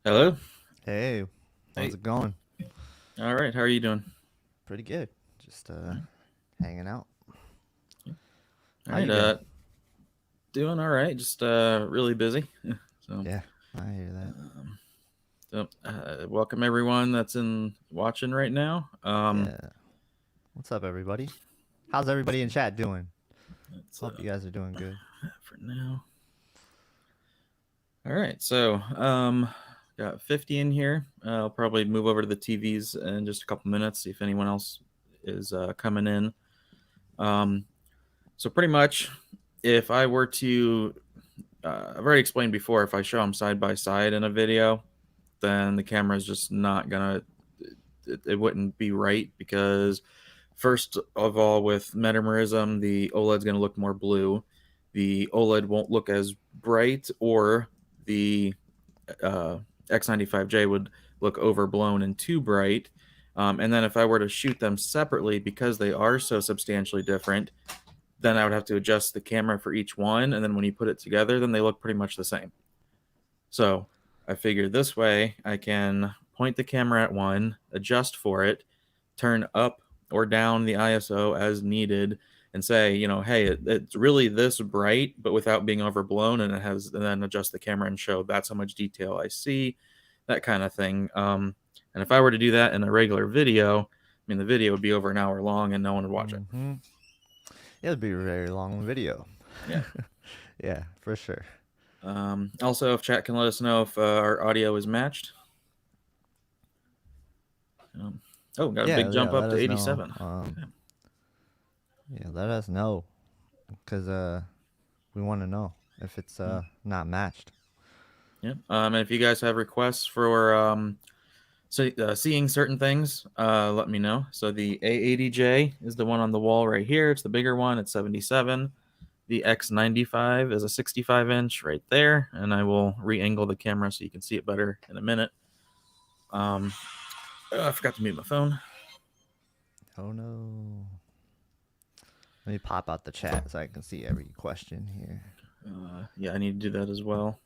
Hello. Hey, how's Hey. it going? All right. How are you doing? Pretty good. Just Mm, hanging out. yeah. All How right. you been? Doing all right. Just really busy. So, Yeah, I hear that. um, welcome everyone that's in watching right now. Yeah. What's up, everybody? How's everybody in chat doing? That's Hope you guys are doing good. for now. All right. So, got 50 in here. I'll probably move over to the TVs in just a couple minutes. See if anyone else is coming in. Um, so pretty much, if I were to, I've already explained before, if I show them side by side in a video, then the camera is just not gonna it wouldn't be right because first of all, with metamerism, the OLED's going to look more blue. The OLED won't look as bright, or the uh, X95J would look overblown and too bright. And then if I were to shoot them separately, because they are so substantially different, then I would have to adjust the camera for each one. And then when you put it together, then they look pretty much the same. So I figured this way I can point the camera at one, adjust for it, turn up or down the ISO as needed, and say, hey, it's really this bright, but without being overblown, and and then adjust the camera and show that's how much detail I see, that kind of thing. And if I were to do that in a regular video, I mean, the video would be over an hour long and no one would watch it. Mm-hmm. It'll be a very long video. Yeah. Yeah, for sure. Also, if chat can let us know if our audio is matched. Um, oh, got a Yeah, big yeah. jump up Let to us know. 87. Yeah, let us know, cause we want to know if it's Yeah. not matched. Yeah. And if you guys have requests for seeing certain things, let me know. So the A80J is the one on the wall right here. It's the bigger one. It's 77. The X95 is a 65-inch right there, and I will re-angle the camera so you can see it better in a minute. I forgot to mute my phone. Oh no. Let me pop out the chat so I can see every question here. Yeah, I need to do that as well.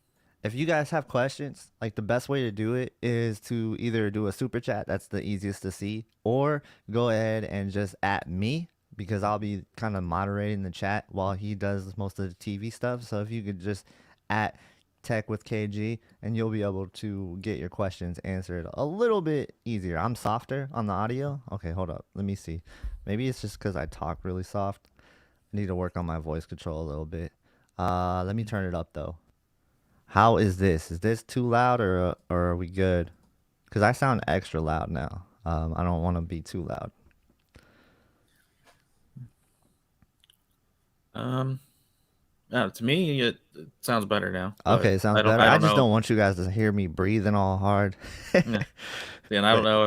If you guys have questions, like the best way to do it is to either do a super chat, that's the easiest to see, or go ahead and just at me because I'll be kind of moderating the chat while he does most of the TV stuff. So if you could just at Tech with KG and you'll be able to get your questions answered a little bit easier. I'm softer on the audio. Okay, hold up. Let me see. Maybe it's just because I talk really soft. I need to work on my voice control a little bit. Let me turn it up though. How is this? Is this too loud or are we good? Because I sound extra loud now. I don't want to be too loud. Um, to me, it sounds better now, but Okay, sounds I don't better. I I don't just know. don't want you guys to hear me breathing all hard. Yeah. And I don't But know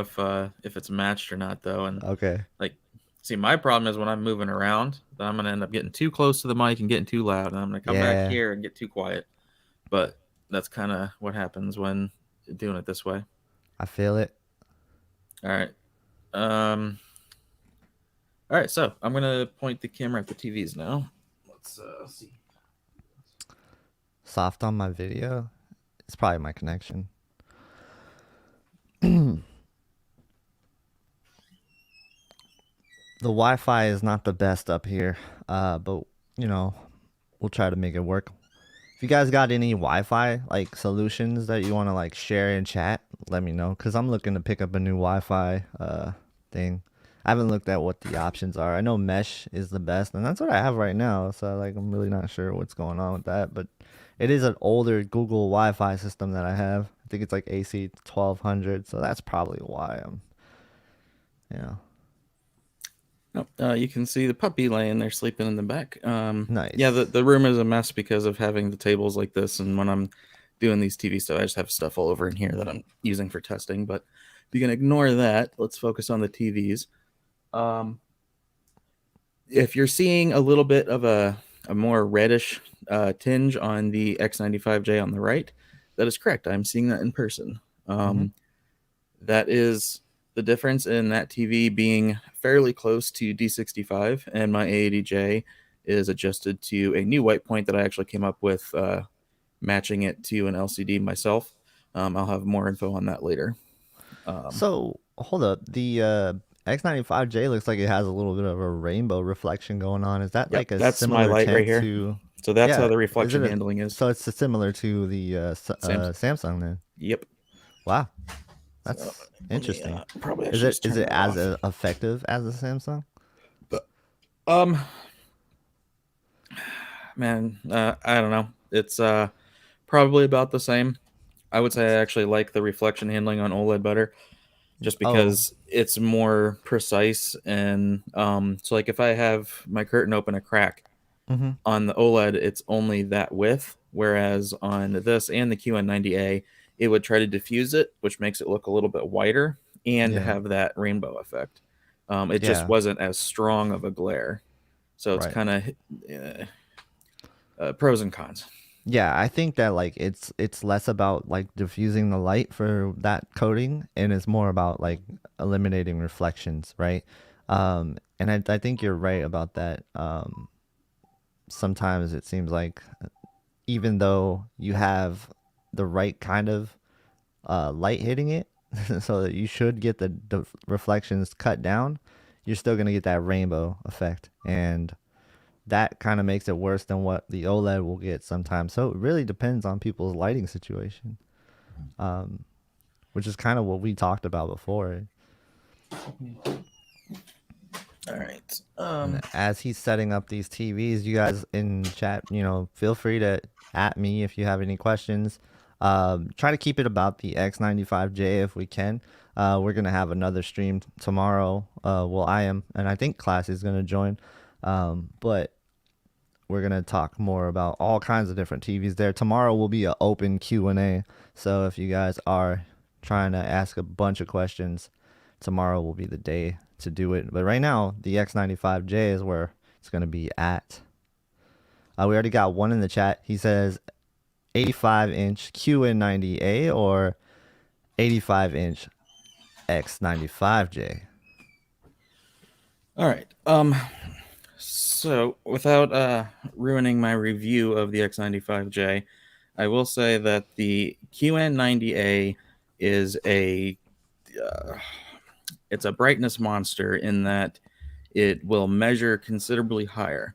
if it's matched or not though. And okay. like, see, my problem is when I'm moving around, then I'm gonna end up getting too close to the mic and getting too loud, and I'm gonna come back Yeah, here and get too quiet. But that's kind of what happens when doing it this way. I feel it. All right. Um. All right. So I'm gonna point the camera at the TVs now. Let's see. Soft on my video. It's probably my connection. The Wi-Fi is not the best up here, but you know we'll try to make it work. If you guys got any Wi-Fi like solutions that you want to like share in chat, let me know because I'm looking to pick up a new Wi-Fi thing. I haven't looked at what the options are. I know mesh is the best, and that's what I have right now. So like I'm really not sure what's going on with that, but it is an older Google Wi-Fi system that I have. I think it's like AC 1200, so that's probably why I'm, you know, Oh, you can see the puppy laying there sleeping in the back. Yeah, nice. the room is a mess because of having the tables like this, and when I'm doing these TV stuff, I just have stuff all over in here that I'm using for testing. But if you can ignore that, let's focus on the TVs. Um, if you're seeing a little bit of a more reddish tinge on the X95J on the right, that is correct. I'm seeing that in person. Mm-hmm. Um, that is the difference in that TV being fairly close to D65, and my A80J is adjusted to a new white point that I actually came up with, matching it to an LCD myself. I'll have more info on that later. So hold up, the X95J looks like it has a little bit of a rainbow reflection going on. Is that Yep, like a that's my similar light right tint here. to? So that's how Yeah, the is reflection it a? handling is. So it's similar to the Same. Samsung then. Yep. Wow, So that's let me interesting. probably actually just Is turn it that as off. effective as the Samsung? But um, man, I don't know. It's probably about the same. I would say I actually like the reflection handling on OLED better, just Oh, because it's more precise. And so like if I have my curtain open a crack mm-hmm. on the OLED, it's only that width, whereas on this and the QN90A, it would try to diffuse it, which makes it look a little bit whiter and Yeah, have that rainbow effect. It just yeah, wasn't as strong of a glare, so it's right. kind of pros and cons. Yeah, I think that like it's less about like diffusing the light for that coating and it's more about like eliminating reflections, right? And I think you're right about that. Sometimes it seems like even though you have the right kind of light hitting it, so that you should get the reflections cut down, you're still gonna get that rainbow effect, and that kind of makes it worse than what the OLED will get sometimes. So it really depends on people's lighting situation, um, which is kind of what we talked about before. All right. And as he's setting up these TVs, you guys in chat, feel free to at me if you have any questions. Try to keep it about the X95J if we can. We're gonna have another stream tomorrow. Well, I am, and I think Class is gonna join. But we're gonna talk more about all kinds of different TVs there. Tomorrow will be an open Q&A. So if you guys are trying to ask a bunch of questions, tomorrow will be the day to do it. But right now, the X95J is where it's gonna be at. We already got one in the chat. He says 85-inch QN90A or 85-inch X95J. All right. So without ruining my review of the X95J, I will say that the QN90A is uh, it's a brightness monster in that it will measure considerably higher.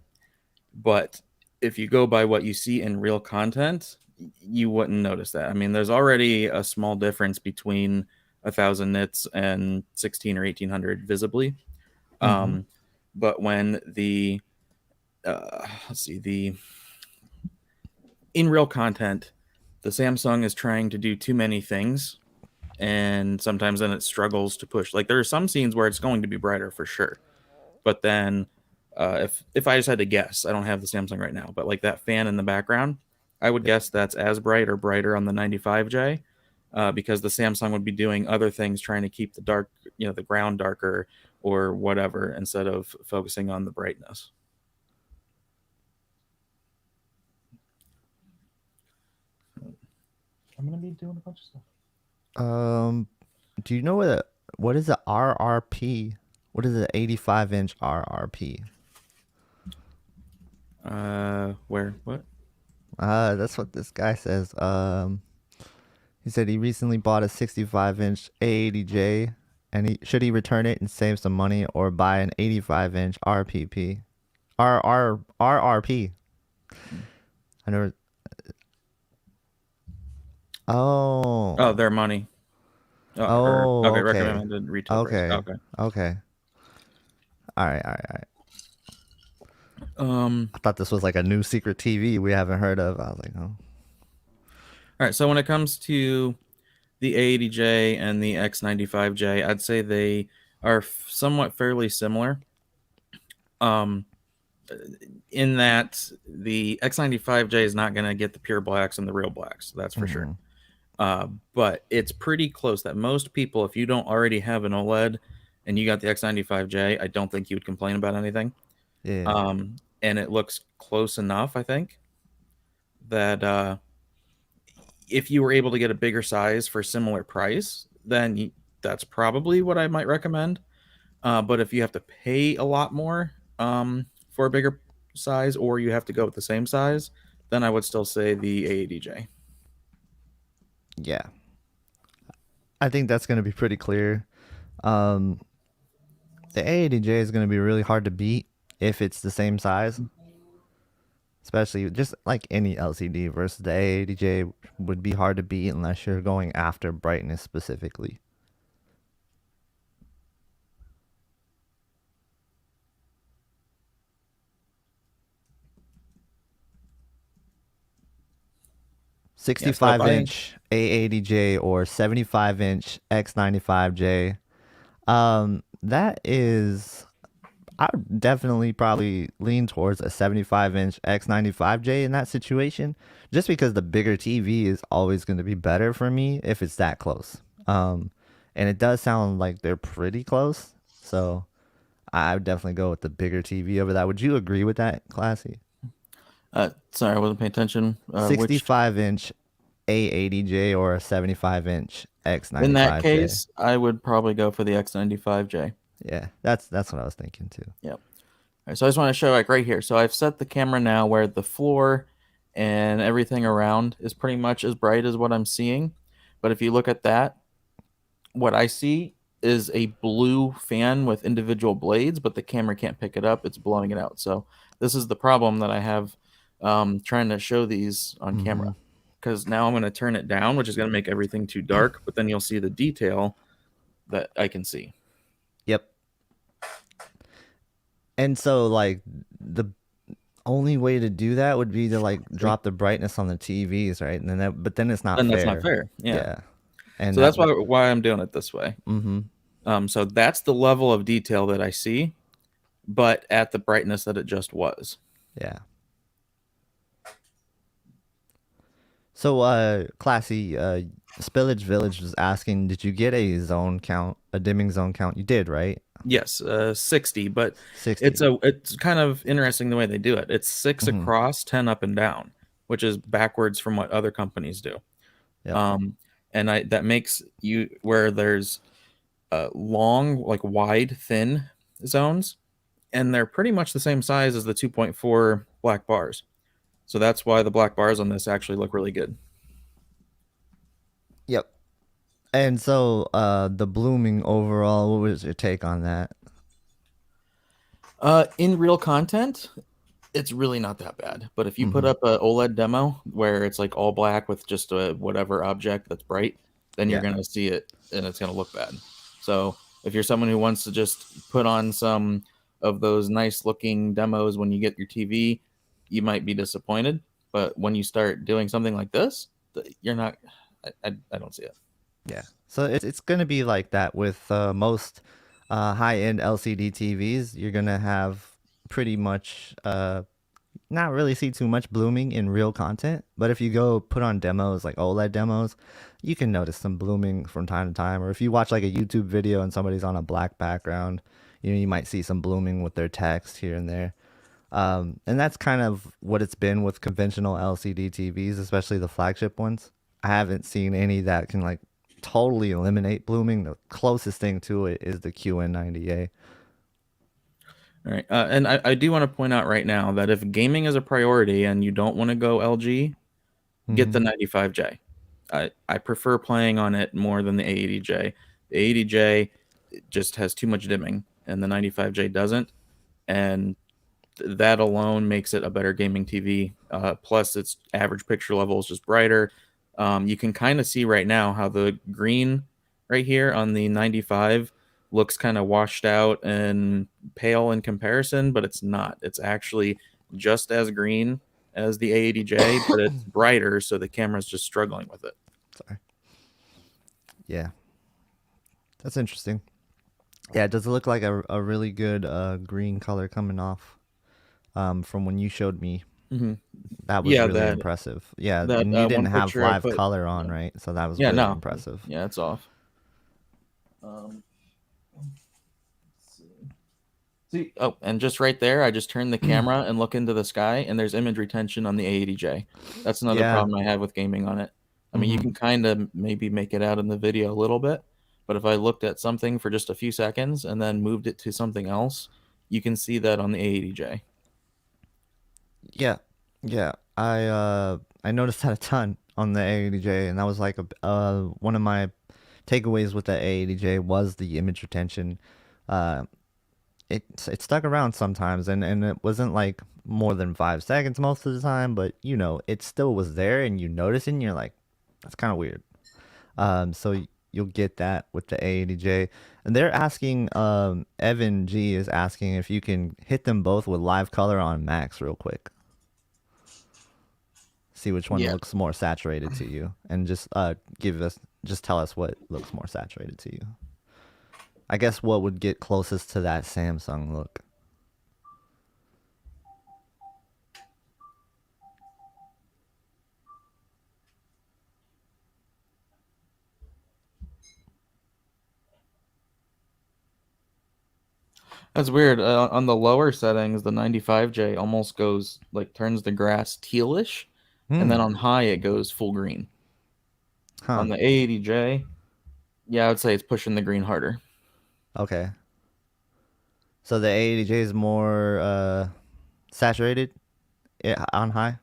But if you go by what you see in real content, you wouldn't notice that. I mean, there's already a small difference between 1,000 nits and 16 or 1800 visibly. Mm-hmm. Um, but when the let's see, the in real content, the Samsung is trying to do too many things, and sometimes then it struggles to push. Like there are some scenes where it's going to be brighter for sure, but then if I just had to guess, I don't have the Samsung right now, but like that fan in the background, I would Yep. guess that's as bright or brighter on the 95J, because the Samsung would be doing other things, trying to keep the dark, the ground darker or whatever, instead of focusing on the brightness. I'm gonna be doing a bunch of stuff. Do you know what is the RRP? What is the 85-inch RRP? Where? What? That's what this guy says. He said he recently bought a 65-inch A80J, and he return it and save some money or buy an 85-inch RPP, RRP. I never. Oh, Oh, their money. Or oh, okay, okay, recommended retail price. okay, Okay. okay. All right, all right, all right. Um. I thought this was like a new secret TV we haven't heard of. I was like, oh. All right. So when it comes to the A80J and the X95J, I'd say they are somewhat fairly similar. Um, in that the X95J is not going to get the pure blacks and the real blacks. That's for sure. Mm-hmm. But it's pretty close that most people, if you don't already have an OLED and you got the X95J, I don't think you would complain about anything. Yeah, And it looks close enough, I think, that if you were able to get a bigger size for similar price, then that's probably what I might recommend. But if you have to pay a lot more for a bigger size, or you have to go with the same size, then I would still say the A80J. yeah. I think that's going to be pretty clear. Um, the A80J is going to be really hard to beat if it's the same size, especially just like any LCD versus the A80J would be hard to beat unless you're going after brightness specifically. Yeah, so if 65 I inch A80J or 75 inch X95J. That is, I would definitely probably lean towards a 75-inch X95J in that situation, just because the bigger TV is always going to be better for me if it's that close. And it does sound like they're pretty close, so I would definitely go with the bigger TV over that. Would you agree with that, Classy? sorry, I wasn't paying attention. Which 65-inch A80J or a 75-inch in that X95J? case, I would probably go for the X95J. Yeah, that's what I was thinking too. Yep. All right, so I just want to show like right here. So I've set the camera now where the floor and everything around is pretty much as bright as what I'm seeing. But if you look at that, what I see is a blue fan with individual blades, but the camera can't pick it up. It's blowing it out. So this is the problem that I have trying to show these on Mm-hmm. camera. Because now I'm going to turn it down, which is going to make everything too dark, but then you'll see the detail that I can see. Yep. And so like the only way to do that would be to like See? drop the brightness on the TVs, right? And then that, but then it's not And that's not fair. fair. Yeah. Yeah. And So that's why I'm doing it this way. mm-hmm. So that's the level of detail that I see, but at the brightness that it just was. Yeah. So Classy, Spillage Village was asking, did you get a zone count, a dimming zone count? You did, right? Yes, 60, but 60. it's kind of interesting the way they do it. It's 6 Mm-hmm. across, 10 up and down, which is backwards from what other companies do. Yep. Um, and I that makes you where there's long, like wide, thin zones, and they're pretty much the same size as the 2.4 black bars. So that's why the black bars on this actually look really good. Yep. And so the blooming overall, what was your take on that? In real content, it's really not that bad. But if you put Mm-hmm. up a OLED demo where it's like all black with just a whatever object that's bright, then you're Yeah. gonna see it and it's gonna look bad. So if you're someone who wants to just put on some of those nice looking demos when you get your TV, you might be disappointed. But when you start doing something like this, you're not. I don't see it. Yeah. So it's going to be like that with most high-end LCD TVs. You're going to have pretty much not really see too much blooming in real content, but if you go put on demos like OLED demos, you can notice some blooming from time to time. Or if you watch like a YouTube video and somebody's on a black background, you might see some blooming with their text here and there. And that's kind of what it's been with conventional LCD TVs, especially the flagship ones. I haven't seen any that can like totally eliminate blooming. The closest thing to it is the QN90A. All right, and I do want to point out right now that if gaming is a priority and you don't want to go LG, get Mm-hmm. the 95J. I prefer playing on it more than the A80J. The 80J just has too much dimming, and the 95J doesn't. And that alone makes it a better gaming TV. Plus, its average picture level is just brighter. You can kind of see right now how the green right here on the 95 looks kind of washed out and pale in comparison, but it's not. It's actually just as green as the A80J, but it's brighter, so the camera's just struggling with it. Sorry. Yeah, that's interesting. Yeah, it does look like a really good green color coming off from when you showed me. Hmm. That was Yeah, really that impressive. Yeah, that and you didn't one have picture I live put. color on, right? So that was Yeah, really no, impressive. yeah, it's off. Um, see, oh, and just right there, I just turn the camera and look into the sky, and there's image retention on the A80J. That's another Yeah. problem I have with gaming on it. I mean, you Mm-hmm. can kind of maybe make it out in the video a little bit, but if I looked at something for just a few seconds and then moved it to something else, you can see that on the A80J. Yeah, yeah. I noticed that a ton on the A80J, and that was like one of my takeaways with the A80J was the image retention. Uh, it stuck around sometimes, and it wasn't like more than 5 seconds most of the time, but it still was there, and you notice it, and you're like, that's kind of weird. So you'll get that with the A80J. And they're asking, Evan G is asking if you can hit them both with live color on max real quick. See which one Yeah. looks more saturated to you, and just tell us what looks more saturated to you. I guess what would get closest to that Samsung look. That's weird. On the lower settings, the 95J almost goes like turns the grass tealish, and then Hmm. on high it goes full green. Huh. On the A80J, yeah, I would say it's pushing the green harder. Okay. So the A80J is more saturated on high.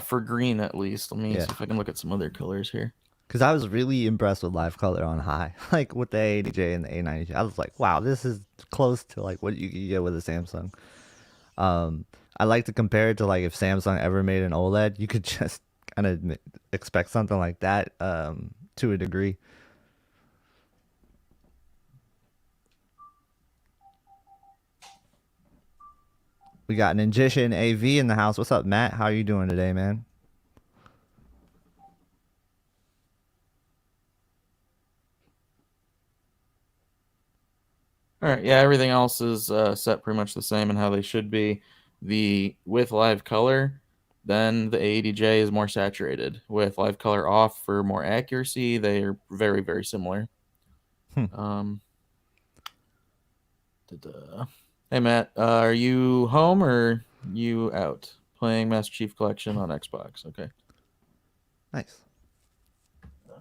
For green at least. Let me Yeah. see if I can look at some other colors here. Because I was really impressed with live color on high, like with the A80J and the A90J. I was like, wow, this is close to like what you could get with a Samsung. I like to compare it to like if Samsung ever made an OLED, you could just kind of expect something like that to a degree. We got an Ninjisha and AV in the house. What's up, Matt? How are you doing today, man? All right, yeah, everything else is set pretty much the same and how they should be. The with live color, then the A80J is more saturated. With live color off for more accuracy, they are very, very similar. Hmm. Um, da-da. Hey Matt, are you home or you out playing Master Chief Collection on Xbox? Okay. Nice. All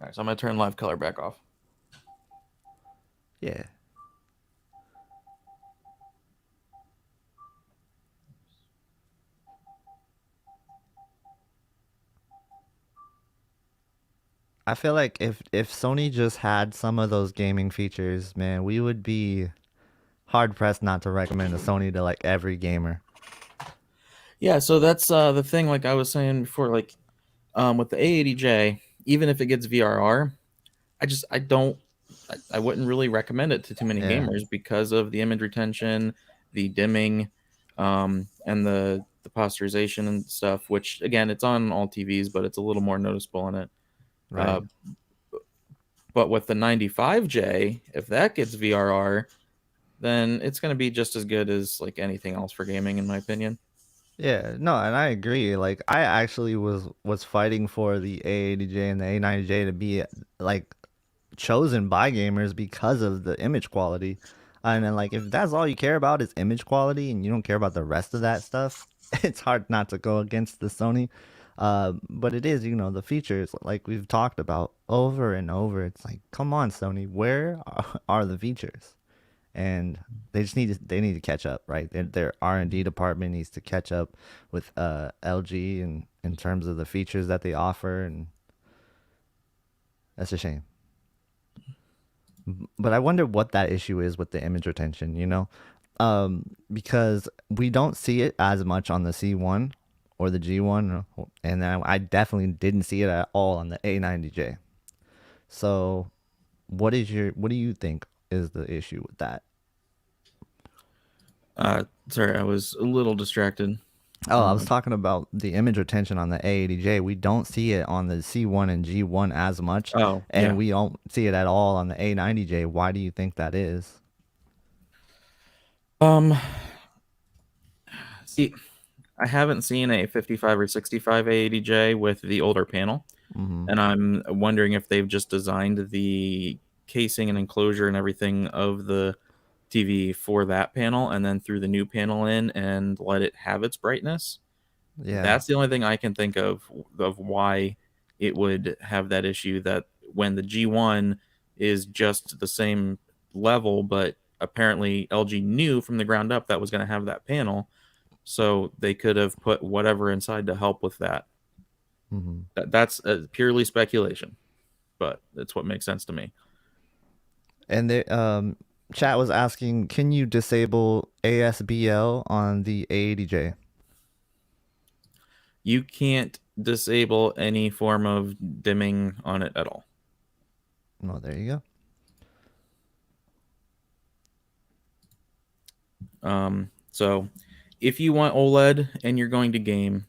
right, so I'm gonna turn live color back off. Yeah. I feel like if Sony just had some of those gaming features, man, we would be hard pressed not to recommend a Sony to like every gamer. Yeah, so that's the thing. Like I was saying before, like with the A80J, even if it gets VRR, I don't I wouldn't really recommend it to too many Yeah. gamers because of the image retention, the dimming, and the posterization and stuff. Which again, it's on all TVs, but it's a little more noticeable in it. Right. Uh, but with the 95J, if that gets VRR, then it's going to be just as good as like anything else for gaming, in my opinion. Yeah, no, and I agree. Like I actually was fighting for the A80J and the A90J to be like chosen by gamers because of the image quality. And then like if that's all you care about is image quality and you don't care about the rest of that stuff, it's hard not to go against the Sony. But it is, the features like we've talked about over and over. It's like, come on, Sony, where are the features? And they need to catch up, right? Their R&D department needs to catch up with LG and in terms of the features that they offer, and that's a shame. But I wonder what that issue is with the image retention, because we don't see it as much on the C1 or the G1, and I definitely didn't see it at all on the A90J. So, what do you think is the issue with that? Sorry, I was a little distracted. Oh, I was Um, talking about the image retention on the A80J. We don't see it on the C1 and G1 as much, oh and yeah. we don't see it at all on the A90J. Why do you think that is? Um, See, I haven't seen a 55 or 65 A80J with the older panel, Mm-hmm. and I'm wondering if they've just designed the casing and enclosure and everything of the TV for that panel and then threw the new panel in and let it have its brightness. Yeah. That's the only thing I can think of why it would have that issue that when the G1 is just the same level, but apparently LG knew from the ground up that was going to have that panel, so they could have put whatever inside to help with that. Mm-hmm. That's purely speculation, but it's what makes sense to me. And chat was asking, can you disable ASBL on the A80J? You can't disable any form of dimming on it at all. Oh, there you So if you want OLED and you're going to game,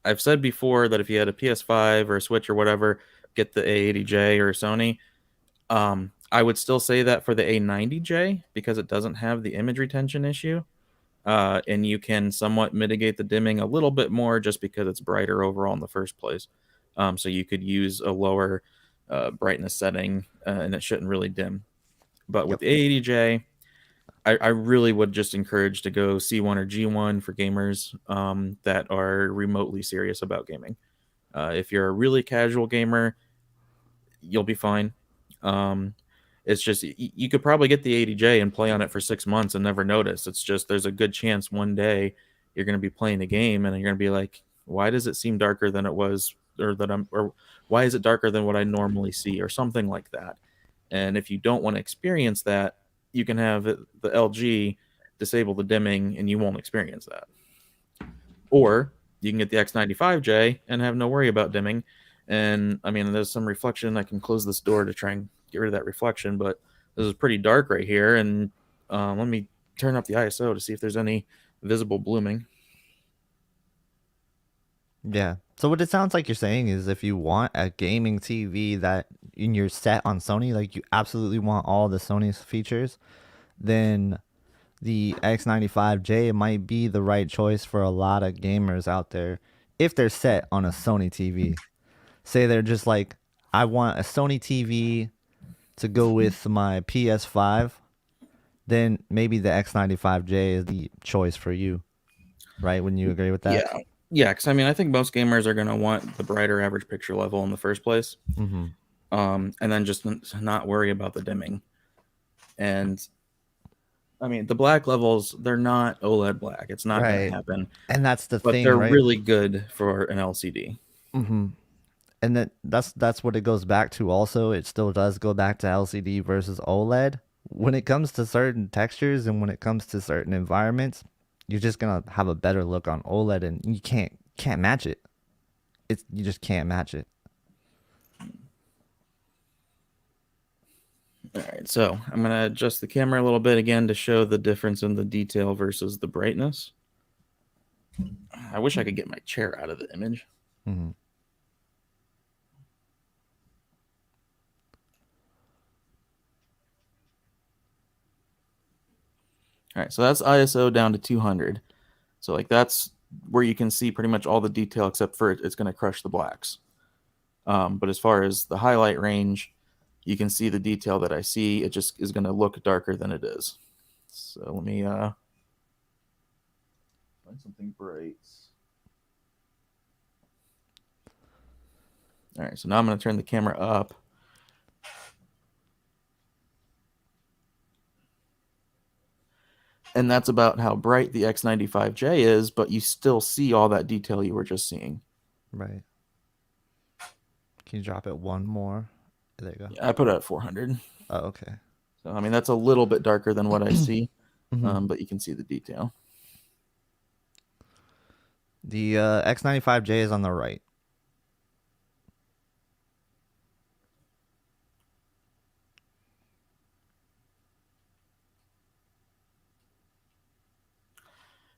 I've said before that if you had a PS5 or a Switch or whatever, get the A80J or Sony. I would still say that for the A90J because it doesn't have the image retention issue. And you can somewhat mitigate the dimming a little bit more just because it's brighter overall in the first place. So you could use a lower brightness setting and it shouldn't really dim. But with Yep. the A80J, I really would just encourage to go C1 or G1 for gamers that are remotely serious about gaming. If you're a really casual gamer, you'll be fine. Um, it's just you could probably get the A80J and play on it for 6 months and never notice. It's just there's a good chance one day you're going to be playing a game and you're going to be like, why does it seem darker than it was, or why is it darker than what I normally see, or something like that. And if you don't want to experience that, you can have the LG disable the dimming and you won't experience that. Or you can get the X95J and have no worry about dimming. And I mean, there's some reflection. I can close this door to try and get rid of that reflection, but this is pretty dark right here. And let me turn up the ISO to see if there's any visible blooming. Yeah. So what it sounds like you're saying is if you want a gaming TV that in your set on Sony, like you absolutely want all the Sony's features, then the X95J might be the right choice for a lot of gamers out there if they're set on a Sony TV. Say they're just like, I want a Sony TV to go with my PS5, then maybe the X95J is the choice for you, right? Wouldn't you agree with that? Yeah. Yeah, because I mean, I think most gamers are going to want the brighter average picture level in the first place, Mm-hmm. and then just not worry about the dimming. And I mean, the black levels, they're not OLED black. It's not going to Right. happen, And that's the but thing, they're right? really good for an LCD. Mm-hmm. And that's what it goes back to also. It still does go back to LCD versus OLED. When it comes to certain textures and when it comes to certain environments, you're just gonna have a better look on OLED and you can't match it. You just can't match it. All right, so I'm going to adjust the camera a little bit again to show the difference in the detail versus the brightness. I wish I could get my chair out of the image. Mm-hmm. All right, so that's ISO down to 200. So like that's where you can see pretty much all the detail except for it's going to crush the blacks. But as far as the highlight range, you can see the detail that I see. It just is going to look darker than it is. So let me find something bright. All right, so now I'm going to turn the camera up. And that's about how bright the X95J is, but you still see all that detail you were just seeing. Right. Can you drop it one more? There you go. Yeah, I put it at 400. Oh, okay. So, I mean, that's a little bit darker than what I see, Mm-hmm. but you can see the detail. The X95J is on the right.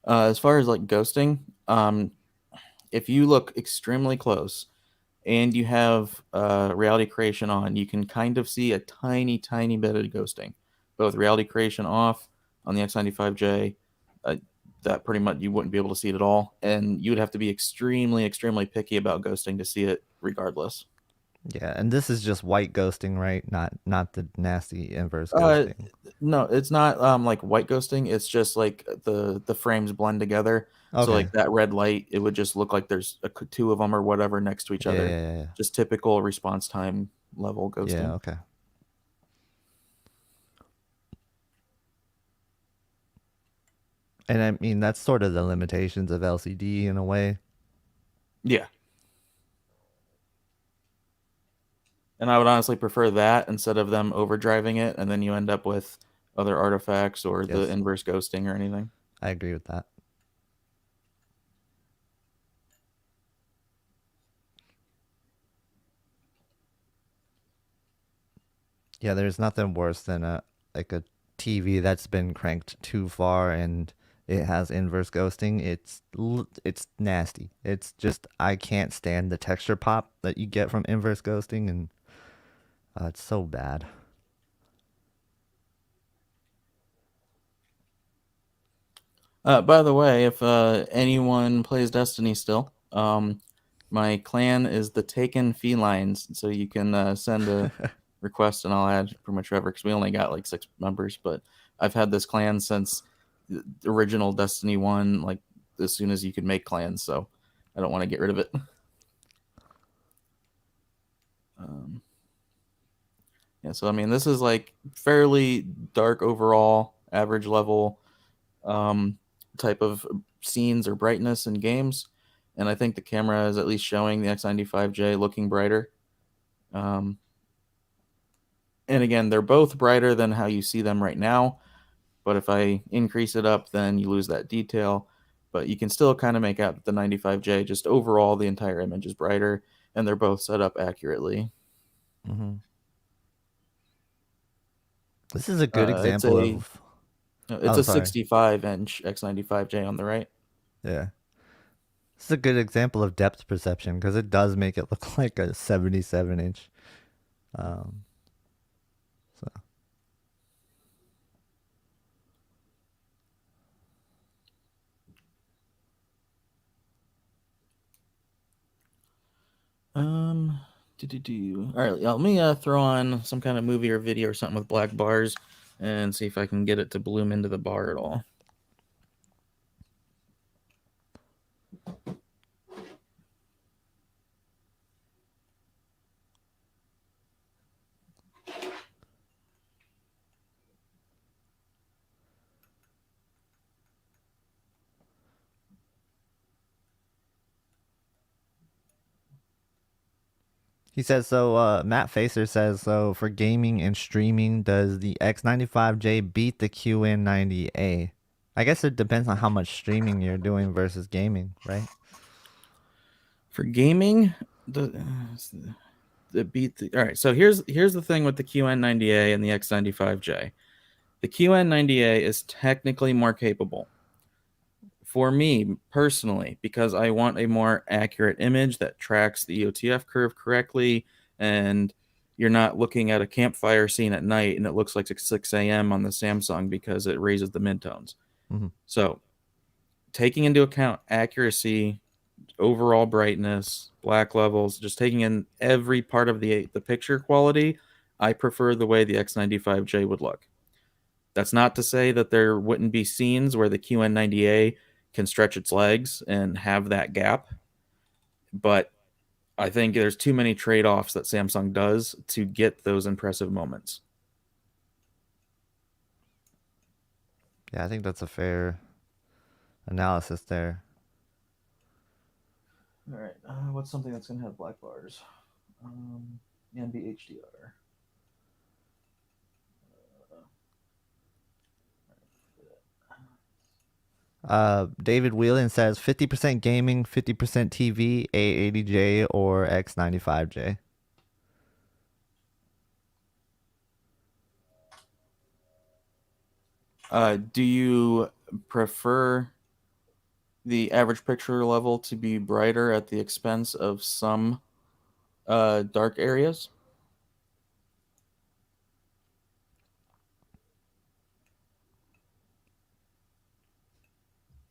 As far as like ghosting, if you look extremely close and you have reality creation on, you can kind of see a tiny, tiny bit of ghosting. But with reality creation off on the X95J, that pretty much you wouldn't be able to see it at all. And you would have to be extremely, extremely picky about ghosting to see it regardless. Yeah, and this is just white ghosting, right? Not the nasty inverse Uh, ghosting. no, it's not like white ghosting. It's just like the frames blend together. So Okay. like that red light, it would just look like there's two of them or whatever next to each Yeah, other. yeah, yeah. Just typical response time level Yeah, ghosting. okay. And I mean that's sort of the limitations of LCD in a way. Yeah. And I would honestly prefer that instead of them overdriving it, and then you end up with other artifacts or the Yes, inverse ghosting or anything. I agree with that. Yeah, there's nothing worse than a TV that's been cranked too far and it has inverse ghosting. It's nasty. It's just I can't stand the texture pop that you get from inverse ghosting, and it's so bad. By the way, if anyone plays Destiny still, my clan is the Taken Felines, so you can send a request and I'll add pretty much whoever, because we only got like 6 members, but I've had this clan since the original Destiny 1, like as soon as you could make clans, so I don't want to get rid of it. Um, yeah, so I mean, this is like fairly dark overall, average level um, type of scenes or brightness in games. And I think the camera is at least showing the X95J looking brighter. Um, and again, they're both brighter than how you see them right now. But if I increase it up, then you lose that detail. But you can still kind of make out that the 95J, just overall, the entire image is brighter, and they're both set up accurately. Hmm. This is a good It's example a of. it's Oh, a sorry. 65-inch X95J on the right. Yeah. This is a good example of depth perception because it does make it look like a 77-inch. Um, so Um, All right, yeah, let me throw on some kind of movie or video or something with black bars and see if I can get it to bloom into the bar at all. he says so. Matt Facer says so. For gaming and streaming, does the X95J beat the QN90A? I guess it depends on how much streaming you're doing versus gaming, right? For gaming, the beat the all right. So here's the thing with the QN90A and the X95J. The QN90A is technically more capable. For me personally, because I want a more accurate image that tracks the EOTF curve correctly, and you're not looking at a campfire scene at night and it looks like it's 6 a.m. on the Samsung because it raises the midtones. Mm-hmm. So, taking into account accuracy, overall brightness, black levels, just taking in every part of the picture quality, I prefer the way the X95J would look. That's not to say that there wouldn't be scenes where the QN90A can stretch its legs and have that gap, but I think there's too many trade-offs that Samsung does to get those impressive moments. Yeah, I think that's a fair analysis there. All right, what's something that's going to have black bars? And be HDR. David Whelan says 50% gaming, 50% TV, A80J or X95J. Do you prefer the average picture level to be brighter at the expense of some dark areas?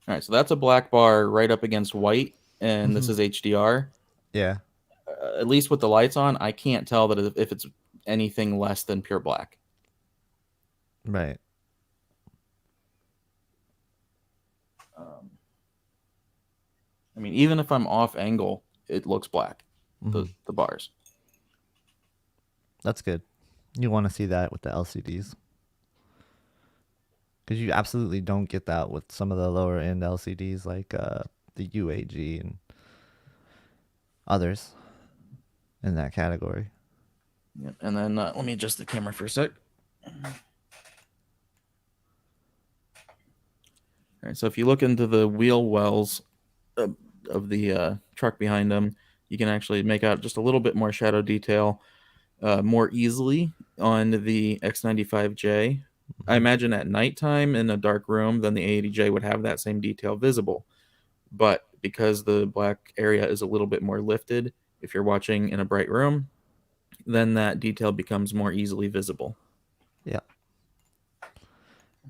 All right, so that's a black bar right up against white, and this Mm-hmm. is HDR. Yeah, At least with the lights on, I can't tell that if it's anything less than pure black. right. Um, I mean, even if I'm off angle, it looks black. Mm-hmm. The bars. That's good. You want to see that with the LCDs. Because you absolutely don't get that with some of the lower end LCDs like the UAG and others in that category. Yeah, and then let me adjust the camera for a sec. All right, so if you look into the wheel wells of the truck behind them, you can actually make out just a little bit more shadow detail more easily on the X95J. I imagine at nighttime in a dark room, then the A80J would have that same detail visible. But because the black area is a little bit more lifted, if you're watching in a bright room, then that detail becomes more easily visible. Yeah.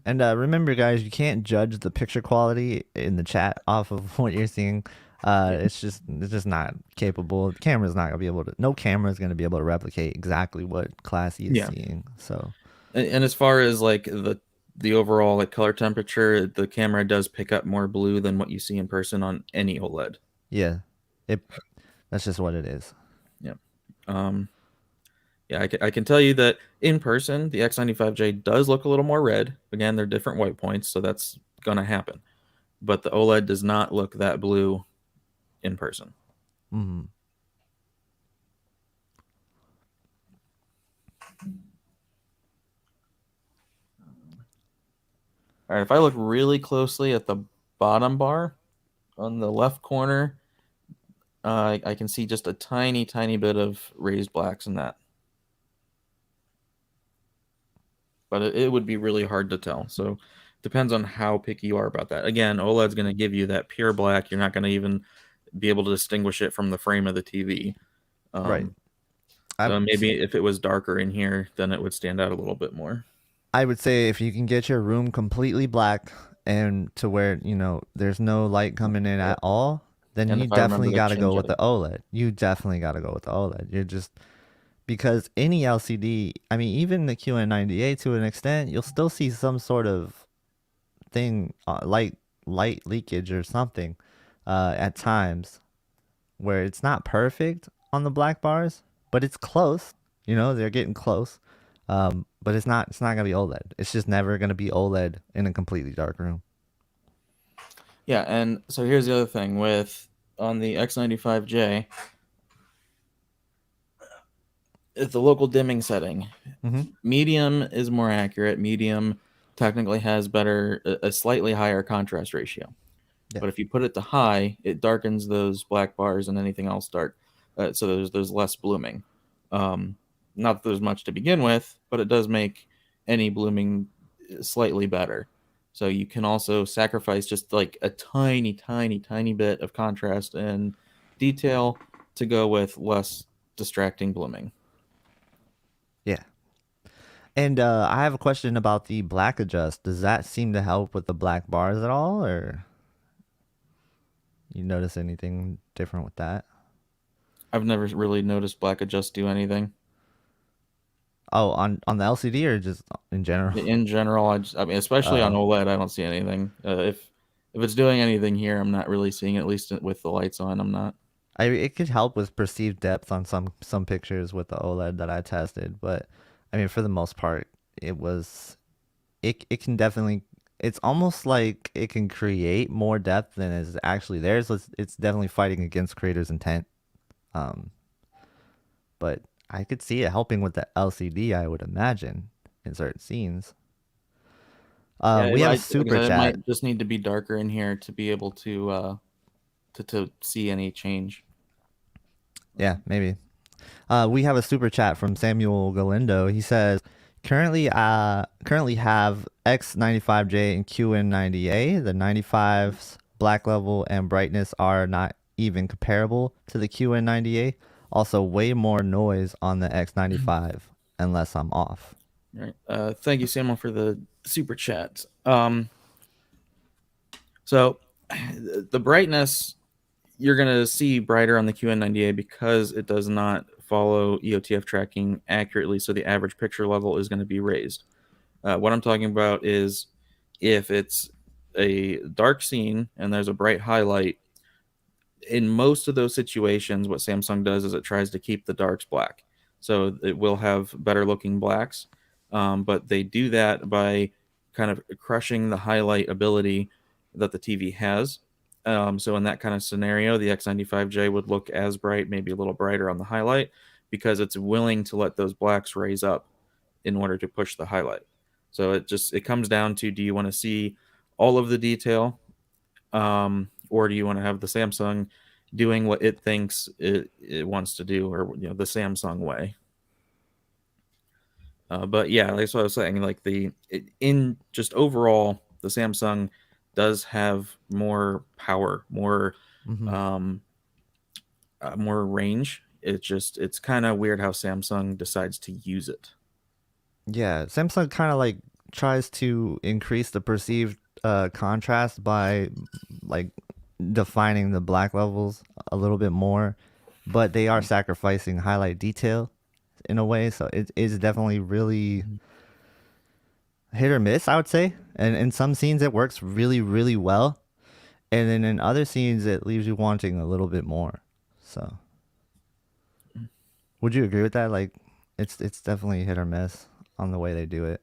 And remember, guys, you can't judge the picture quality in the chat off of what you're seeing. Yeah. It's just not capable. The camera's not gonna be able to. No camera is gonna be able to replicate exactly what Classy is Yeah. seeing. So. And as far as like the overall like color temperature, the camera does pick up more blue than what you see in person on any OLED. Yeah, it. That's just what it is. Yeah. Um, yeah, I can tell you that in person, the X95J does look a little more red. Again, they're different white points, so that's gonna happen. But the OLED does not look that blue in person. Mm-hmm. All right, if I look really closely at the bottom bar on the left corner, I can see just a tiny, tiny bit of raised blacks in that. But it would be really hard to tell. So depends on how picky you are about that. Again, OLED's going to give you that pure black. You're not going to even be able to distinguish it from the frame of the TV. Right. So maybe if it was darker in here, then it would stand out a little bit more. I would say if you can get your room completely black and to where, there's no light coming in at all, then And you if I remember definitely to got to go change with it. the OLED. You definitely got to go with the OLED. You're just because any LCD, I mean, even the QN98 to an extent, you'll still see some sort of thing, light leakage or something, at times where it's not perfect on the black bars, but it's close. They're getting close. But it's not gonna be OLED. It's just never gonna be OLED in a completely dark room. Yeah, and so here's the other thing with on the X95J, it's the local dimming setting. Mm-hmm. Medium is more accurate. Medium technically has a slightly higher contrast ratio. Yeah. But if you put it to high, it darkens those black bars and anything else dark. So there's less blooming. Not that there's much to begin with, but it does make any blooming slightly better. So you can also sacrifice just like a tiny, tiny, tiny bit of contrast and detail to go with less distracting blooming. Yeah. And I have a question about the black adjust. Does that seem to help with the black bars at all, or you notice anything different with that? I've never really noticed black adjust do anything. Oh, on the LCD or just in general? In general, I mean, especially on Oh, OLED, I don't see anything. If it's doing anything here, I'm not really seeing it, at least with the lights on. I'm not. it could help with perceived depth on some pictures with the OLED that I tested, but I mean for the most part, it can definitely. It's almost like it can create more depth than is actually there. So it's definitely fighting against creator's intent. Um, but I could see it helping with the LCD. I would imagine in certain scenes. Yeah, We have a like I super said, it chat. might just need to be darker in here to be able to see any change. Yeah, maybe. We have a super chat from Samuel Galindo. He says, currently have X95J and QN90A. The 95's black level and brightness are not even comparable to the QN90A. Also, way more noise on the X95 unless I'm off. All right. Thank you, Samuel, for the super chat. So the brightness you're gonna see brighter on the QN90A because it does not follow EOTF tracking accurately, so the average picture level is going to be raised. What I'm talking about is if it's a dark scene and there's a bright highlight, in most of those situations, what Samsung does is it tries to keep the darks black. So it will have better looking blacks, but they do that by kind of crushing the highlight ability that the TV has. So in that kind of scenario, the X95J would look as bright, maybe a little brighter on the highlight, because it's willing to let those blacks raise up in order to push the highlight. So it comes down to, do you want to see all of the detail, or do you want to have the Samsung doing what it thinks it wants to do, or the Samsung way? But yeah, like what I was saying, like in just overall, the Samsung does have more power, Mm-hmm. um, more range. It's kind of weird how Samsung decides to use it. Yeah, Samsung kind of like tries to increase the perceived contrast by like defining the black levels a little bit more, but they are sacrificing highlight detail in a way, so it is definitely really Mhm. hit or miss, I would say. And in some scenes it works really, really well, and then in other scenes it leaves you wanting a little bit more. So, would you agree with that? Like, it's definitely hit or miss on the way they do it.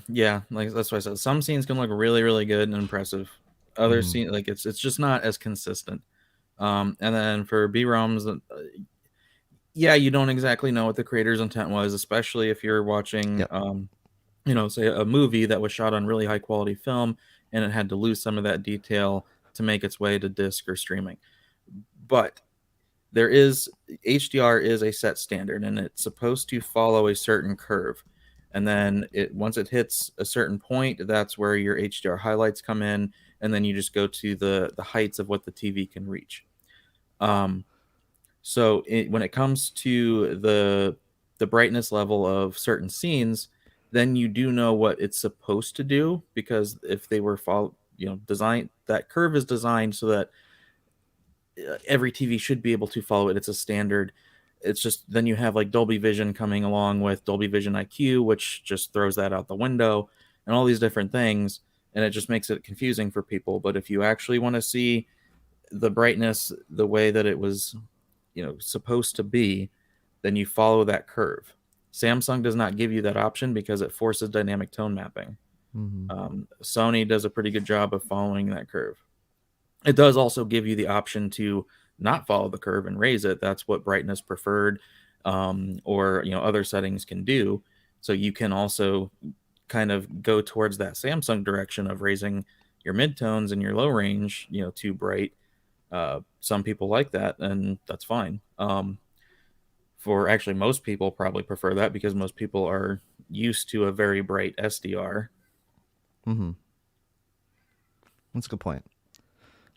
Yeah, like that's what I said. Some scenes can look really, really good and impressive. Other Mm-hmm. scenes, like it's just not as consistent. And then for B-ROMs, yeah, you don't exactly know what the creator's intent was, especially if you're watching, Yep. say a movie that was shot on really high quality film and it had to lose some of that detail to make its way to disc or streaming. But there is HDR is a set standard, and it's supposed to follow a certain curve. And then once it hits a certain point, that's where your HDR highlights come in, and then you just go to the heights of what the TV can reach. Um, when it comes to the brightness level of certain scenes, then you do know what it's supposed to do, because if they were design, that curve is designed so that every TV should be able to follow it. It's a standard. It's just then you have like Dolby Vision coming along with Dolby Vision IQ, which just throws that out the window, and all these different things, and it just makes it confusing for people. But if you actually want to see the brightness the way that it was, supposed to be, then you follow that curve. Samsung does not give you that option because it forces dynamic tone mapping. Mm-hmm. Sony does a pretty good job of following that curve. It does also give you the option to not follow the curve and raise it. That's what brightness preferred, or other settings can do. So you can also kind of go towards that Samsung direction of raising your midtones and your low range, too bright. Some people like that, and that's fine. For actually, most people probably prefer that because most people are used to a very bright SDR. Mm-hmm. That's a good point.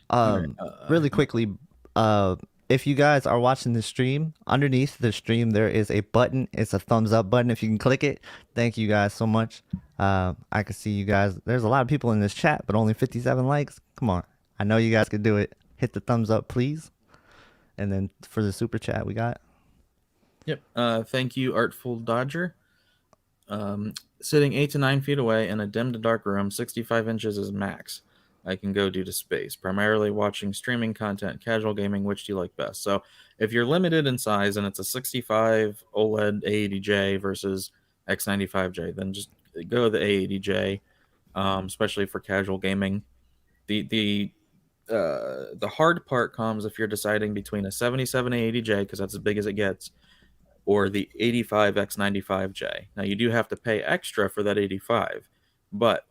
All right. Really quickly, uh, if you guys are watching the stream, underneath the stream there is a button. It's a thumbs up button. If you can click it, thank you guys so much. I can see you guys. There's a lot of people in this chat, but only 57 likes. Come on, I know you guys could do it. Hit the thumbs up, please. And then for the super chat, we got. Yep. Thank you, Artful Dodger. Sitting 8 to 9 feet away in a dim to dark room, 65 inches is max. I can go due to space. Primarily watching streaming content, casual gaming. Which do you like best? So, if you're limited in size and it's a 65 OLED A80J versus X95J, then just go the A80J, especially for casual gaming. The hard part comes if you're deciding between a 77 A80J, because that's as big as it gets, or the 85 X95J. Now, you do have to pay extra for that 85, but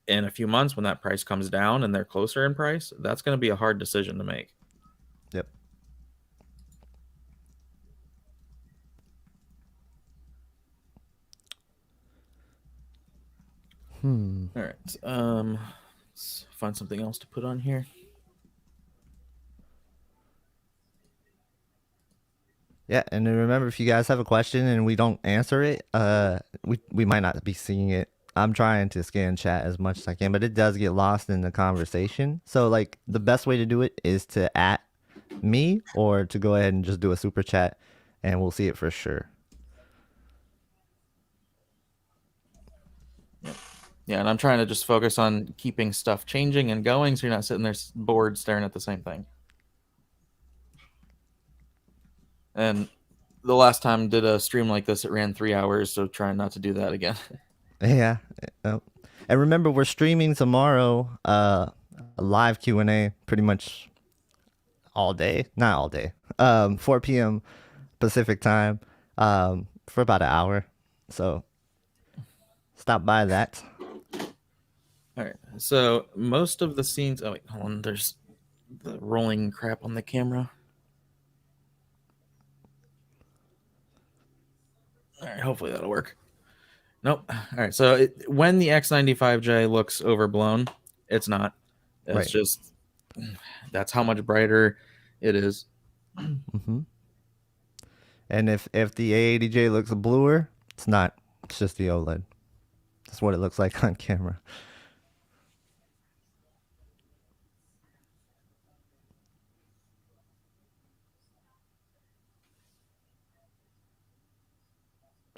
in a few months when that price comes down and they're closer in price, that's going to be a hard decision to make. Yep. All right. Let's find something else to put on here. Yeah, and then remember, if you guys have a question and we don't answer it, we might not be seeing it. I'm trying to scan chat as much as I can, but it does get lost in the conversation. So like the best way to do it is to at me or to go ahead and just do a super chat, and we'll see it for sure. Yeah, and I'm trying to just focus on keeping stuff changing and going, so you're not sitting there bored staring at the same thing. And the last time I did a stream like this, it ran 3 hours, so trying not to do that again. Yeah. And remember, we're streaming tomorrow, a live Q&A pretty much all day. Not all day. 4 p.m. Pacific time for about an hour. So stop by that. All right. So most of the scenes. Oh wait, hold on. There's the rolling crap on the camera. All right. Hopefully that'll work. Nope. All right. So when the X95J looks overblown, it's not. It's Right. just that's how much brighter it is. Mm-hmm. And if the A80J looks bluer, it's not. It's just the OLED. That's what it looks like on camera.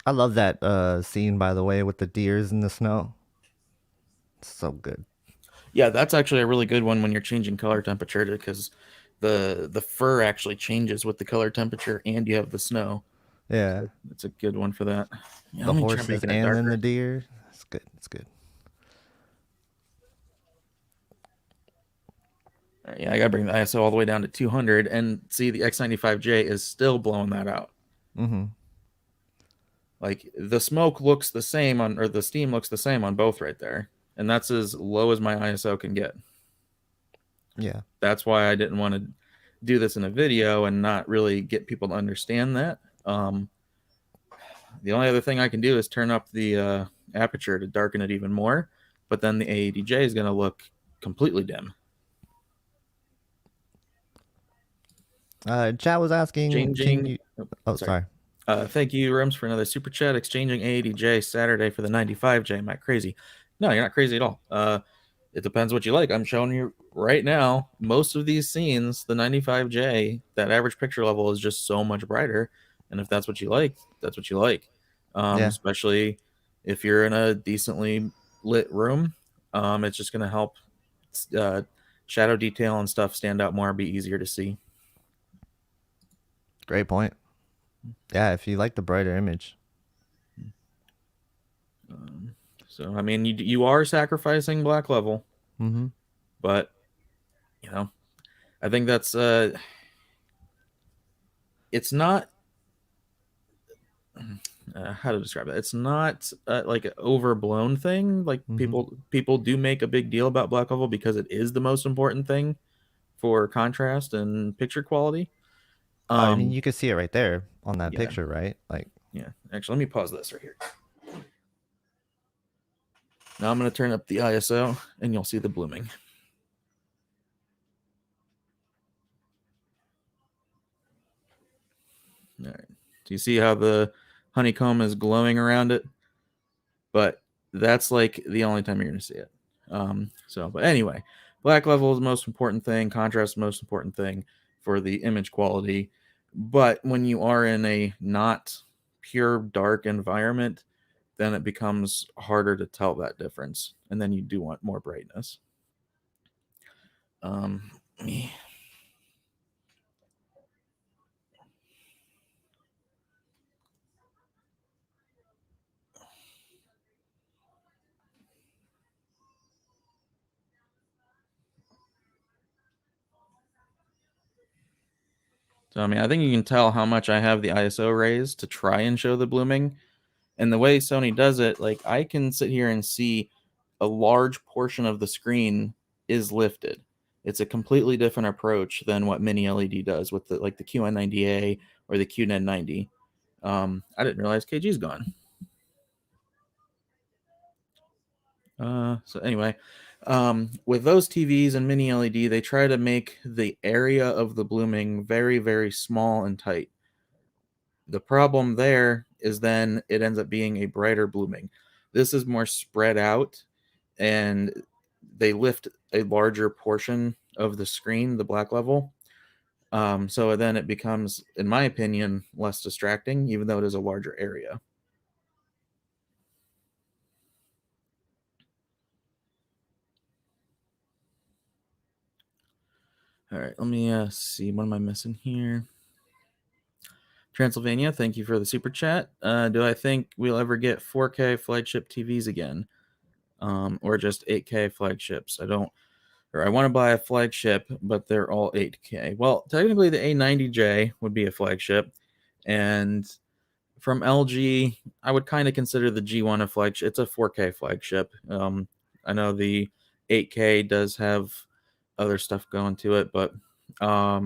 I love that scene, by the way, with the deers in the snow. It's so good. Yeah, that's actually a really good one when you're changing color temperature because the fur actually changes with the color temperature, and you have the snow. Yeah. So it's a good one for that. Yeah, The let me try horses making it and then the darker. deer. It's good. It's good. All right, yeah, I gotta bring the ISO all the way down to 200, and see the X95J is still blowing that out. Mm-hmm. Like the smoke looks the same on, or the steam looks the same on both right there, and that's as low as my ISO can get. Yeah. That's why I didn't want to do this in a video and not really get people to understand that. The only other thing I can do is turn up the aperture to darken it even more, but then the A80J is going to look completely dim. Chat was asking, can Changing. you? Oh, Oh, sorry. sorry. Thank you, Rims, for another super chat. Exchanging A80J Saturday for the 95J. Am I crazy? No, you're not crazy at all. It depends what you like. I'm showing you right now, most of these scenes, the 95J, that average picture level is just so much brighter. And if that's what you like, that's what you like. Yeah. Especially if you're in a decently lit room, it's just going to help uh, shadow detail and stuff stand out more, be easier to see. Great point. Yeah. If you like the brighter image. So, I mean, you are sacrificing black level, Mm-hmm. but, you know, I think that's, it's not how to describe it. It's not like an overblown thing. Like Mm-hmm. people do make a big deal about black level because it is the most important thing for contrast and picture quality. I mean, Um, you can see it right there on that yeah, picture, right? Like, yeah. Actually, let me pause this right here. Now I'm going to turn up the ISO, and you'll see the blooming. All right. Do you see how the honeycomb is glowing around it? But that's like the only time you're going to see it. But anyway, black level is the most important thing. Contrast is the most important thing for the image quality. But when you are in a not pure dark environment, then it becomes harder to tell that difference. And then you do want more brightness. Um, So, I mean, I think you can tell how much I have the ISO raised to try and show the blooming. And the way Sony does it, like I can sit here and see a large portion of the screen is lifted. It's a completely different approach than what Mini LED does with the QN90A or the QN90. I didn't realize KG's gone. So anyway, with those TVs and Mini LED, they try to make the area of the blooming very, very small and tight. The problem there is then it ends up being a brighter blooming. This is more spread out, and they lift a larger portion of the screen, the black level. So then it becomes, in my opinion, less distracting, even though it is a larger area. All right, let me see. What am I missing here? Transylvania, thank you for the super chat. Do I think we'll ever get 4K flagship TVs again, or just 8K flagships? I don't, or I want to buy a flagship, but they're all 8K. Well, technically, the A90J would be a flagship, And from LG, I would kind of consider the G1 a flagship. It's a 4K flagship. I know the 8K does have other stuff going to it, but I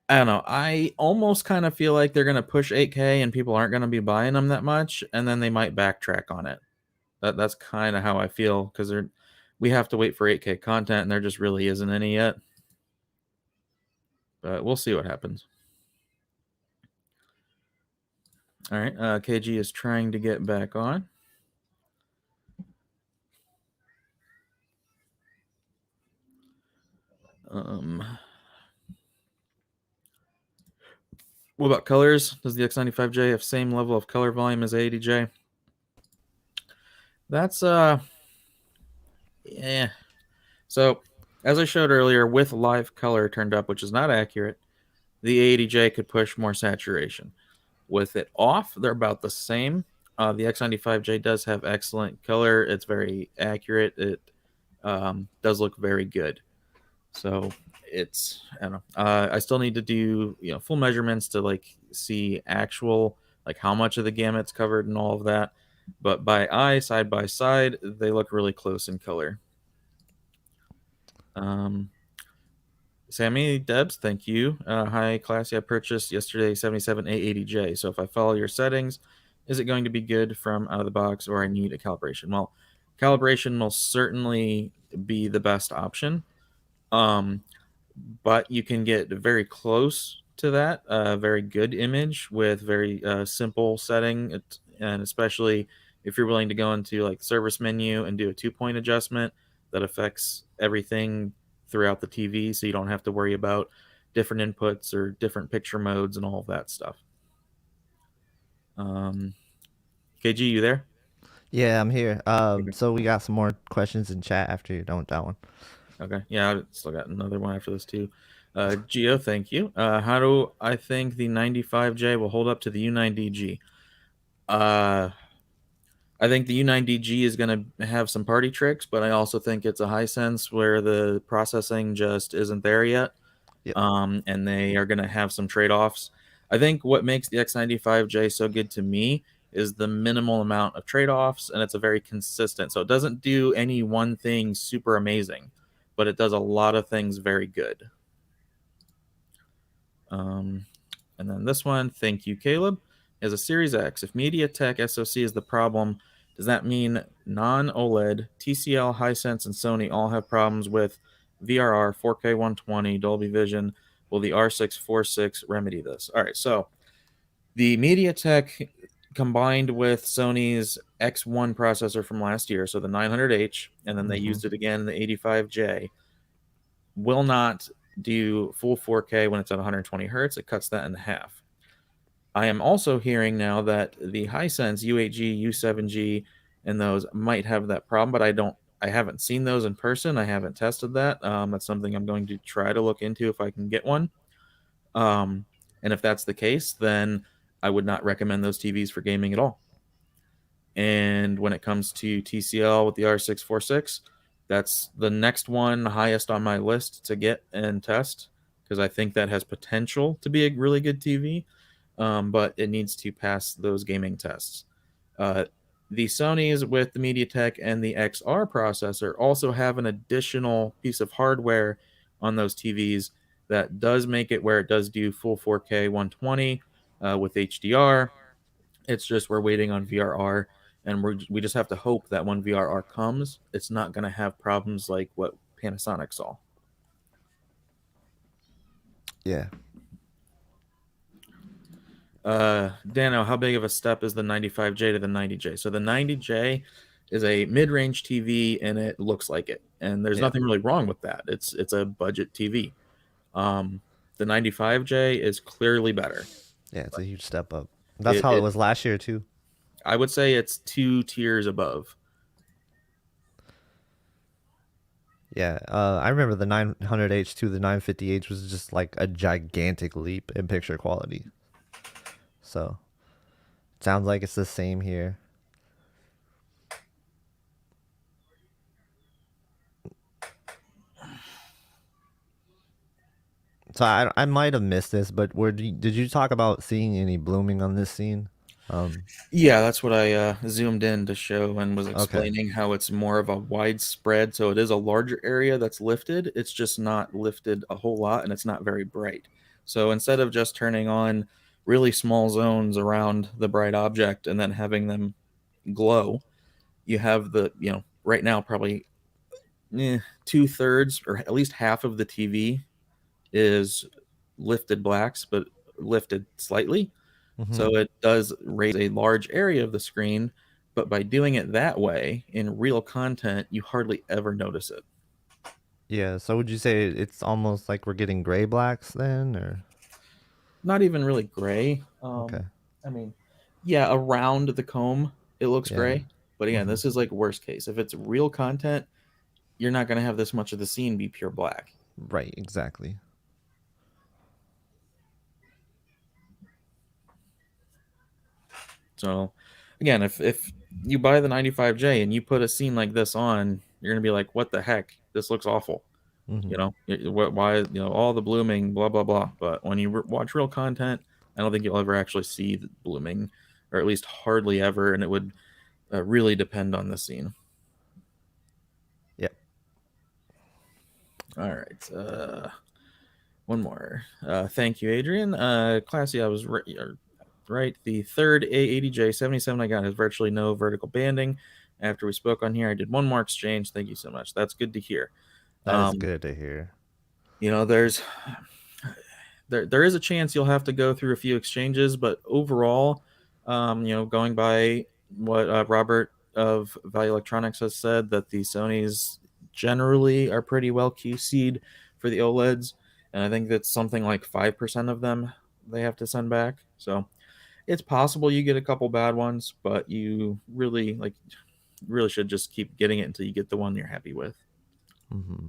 don't know. I almost kind of feel like they're going to push 8K and people aren't going to be buying them that much, and then they might backtrack on it. That's kind of how I feel, because we have to wait for 8K content, and there just really isn't any yet. But we'll see what happens. All right, KG is trying to get back on. What about colors? Does the X95J have same level of color volume as A80J? That's yeah. So as I showed earlier, with live color turned up, which is not accurate, the A80J could push more saturation. With it off, they're about the same. The X95J does have excellent color. It's very accurate. It does look very good. So it's, I don't know. I still need to do full measurements to like see actual like how much of the gamut's covered and all of that. But by eye, side by side, they look really close in color. Sammy Debs, thank you. Hi, Classy. I purchased yesterday 77 A80J. So if I follow your settings, is it going to be good from out of the box, or I need a calibration? Well, calibration will certainly be the best option. But you can get very close to that, very good image with very simple setting, and especially if you're willing to go into like service menu and do a 2-point adjustment that affects everything throughout the TV, so you don't have to worry about different inputs or different picture modes and all of that stuff. KG, you there? Yeah, I'm here. Okay. So we got some more questions in chat after you're done with that one. Okay. Yeah, I still got another one after this too. Geo, thank you. How do I think the 95J will hold up to the U90G? I think the U90G is going to have some party tricks, but I also think it's a Hisense where the processing just isn't there yet. Yep. And they are going to have some trade-offs. I think what makes the X95J so good to me is the minimal amount of trade-offs, and it's a very consistent. So it doesn't do any one thing super amazing, but it does a lot of things very good. And then this one, thank you, Caleb, is a Series X. If MediaTek SoC is the problem, does that mean non-OLED, TCL, Hisense, and Sony all have problems with VRR, 4K 120, Dolby Vision? Will the R646 remedy this? All right, so the MediaTek combined with Sony's X1 processor from last year, so the 900H, and then they used it again in the 85J, will not do full 4K when it's at 120 hertz. It cuts that in half. I am also hearing now that the Hisense U8G, U7G, and those might have that problem, but I haven't seen those in person. I haven't tested that. That's something I'm going to try to look into if I can get one. And if that's the case, then I would not recommend those TVs for gaming at all. And when it comes to TCL with the R646, that's the next one highest on my list to get and test, because I think that has potential to be a really good TV, but it needs to pass those gaming tests. The Sonys with the MediaTek and the XR processor also have an additional piece of hardware on those TVs that does make it where it does do full 4K 120 with HDR. It's just we're waiting on VRR, and we just have to hope that when VRR comes, it's not going to have problems like what Panasonic saw. Yeah. Dano, how big of a step is the 95J to the 90J? So the 90J is a mid-range TV, and it looks like it, and there's nothing really wrong with that. It's a budget TV. The 95J is clearly better. Yeah, it's a huge step up. That's how it was last year too. I would say it's 2 tiers above. Yeah, I remember the 900H to the 950H was just like a gigantic leap in picture quality. So, sounds like it's the same here. So I might have missed this, but did you talk about seeing any blooming on this scene? Um, Yeah, that's what I zoomed in to show and was okay. explaining how it's more of a widespread. So it is a larger area that's lifted. It's just not lifted a whole lot and it's not very bright. So instead of just turning on really small zones around the bright object and then having them glow, you have right now probably 2/3 or at least half of the TV is lifted blacks, but lifted slightly. Mm-hmm. So it does raise a large area of the screen, but by doing it that way in real content, you hardly ever notice it. Yeah. So would you say it's almost like we're getting gray blacks then, or Not even really gray. okay? I mean, yeah, around the comb it looks Yeah. gray, but again, Mm-hmm. this is like worst case. If it's real content, you're not going to have this much of the scene be pure black. Right. Exactly. So, again, if you buy the 95J and you put a scene like this on, you're going to be like, "What the heck? This looks awful." Mm-hmm. Why, all the blooming, blah blah blah. But when you watch real content, I don't think you'll ever actually see the blooming, or at least hardly ever, and it would really depend on the scene. Yep. All right, one more. Thank you, Adrian. Classy, I was right. The third A80J 77 I got has virtually no vertical banding. After we spoke on here, I did one more exchange. Thank you so much. That's good to hear. That is Um, good to hear. there's there is a chance you'll have to go through a few exchanges, but overall, going by what Robert of Value Electronics has said, that the Sonys generally are pretty well QC'd for the OLEDs, and I think that's something like 5% of them they have to send back. So it's possible you get a couple bad ones, but you really should just keep getting it until you get the one you're happy with. Mm-hmm.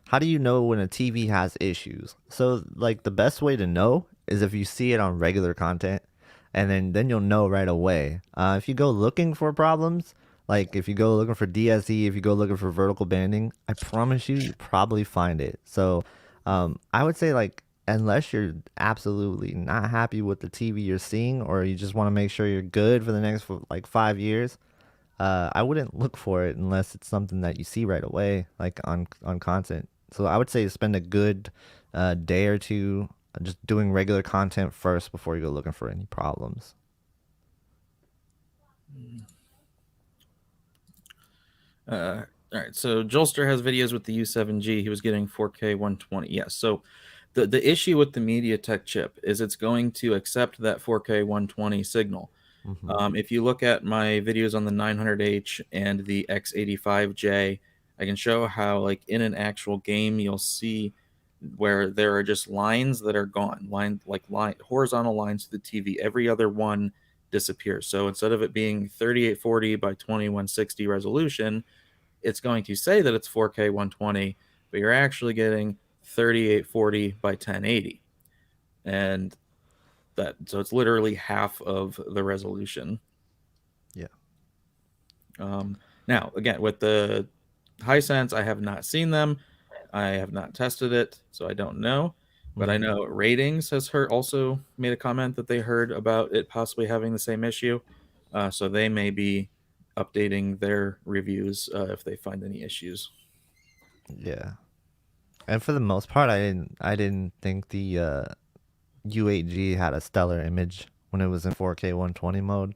How do you know when a TV has issues? So like the best way to know is if you see it on regular content, and then you'll know right away. If you go looking for problems, like if you go looking for DSE, if you go looking for vertical banding, I promise you probably find it. So I would say like unless you're absolutely not happy with the TV you're seeing, or you just want to make sure you're good for the next like 5 years, I wouldn't look for it unless it's something that you see right away, like on content. So I would say spend a good day or two just doing regular content first before you go looking for any problems. All right, so Jolster has videos with the U7G. He was getting 4K 120. Yes, so the issue with the MediaTek chip is it's going to accept that 4K 120 signal. Hmm. If you look at my videos on the 900H and the X85J, I can show how, like in an actual game, you'll see where there are just lines that are gone, line horizontal lines to the TV. Every other one disappears. So instead of it being 3840 by 2160 resolution, it's going to say that it's 4K 120, but you're actually getting 3840 by 1080. And so it's literally half of the resolution. Yeah. Now, again, with the Hisense, I have not seen them. I have not tested it, so I don't know. But I Hmm. know Ratings has heard also made a comment that they heard about it possibly having the same issue. So they may be updating their reviews if they find any issues. Yeah. And for the most part, I didn't think the U8G had a stellar image when it was in 4K 120 mode.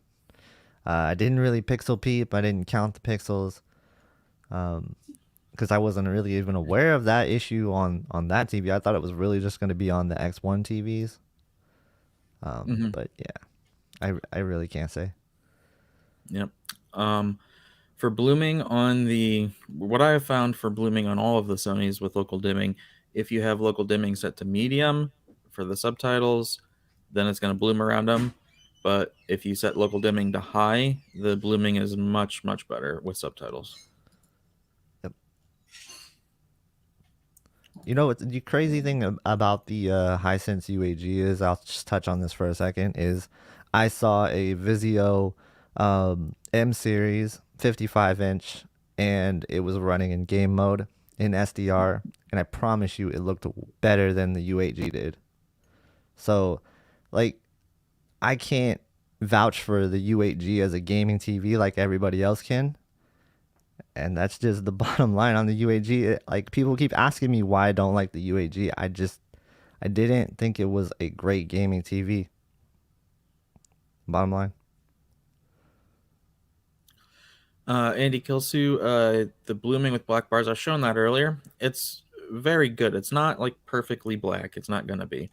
I didn't really pixel peep. I didn't count the pixels. Um, because I wasn't really even aware of that issue on that TV. I thought it was really just going to be on the X1 TVs. Hmm. But yeah, I really can't say. Yep. Um, for blooming on what I have found for blooming on all of the Sonys with local dimming, if you have local dimming set to medium for the subtitles, then it's going to bloom around them. But if you set local dimming to high, the blooming is much, much better with subtitles. Yep. You know what the crazy thing about the Hisense UAG is? I'll just touch on this for a second. Is I saw a Vizio M series 55 inch, and it was running in game mode. in SDR, and I promise you, it looked better than the U8G did. So, like, I can't vouch for the U8G as a gaming TV like everybody else can, and that's just the bottom line on the U8G. Like, people keep asking me why I don't like the U8G. I didn't think it was a great gaming TV. Bottom line. Andy Kilsu, the blooming with black bars, I was showing that earlier. It's very good. It's not like perfectly black. It's not gonna be.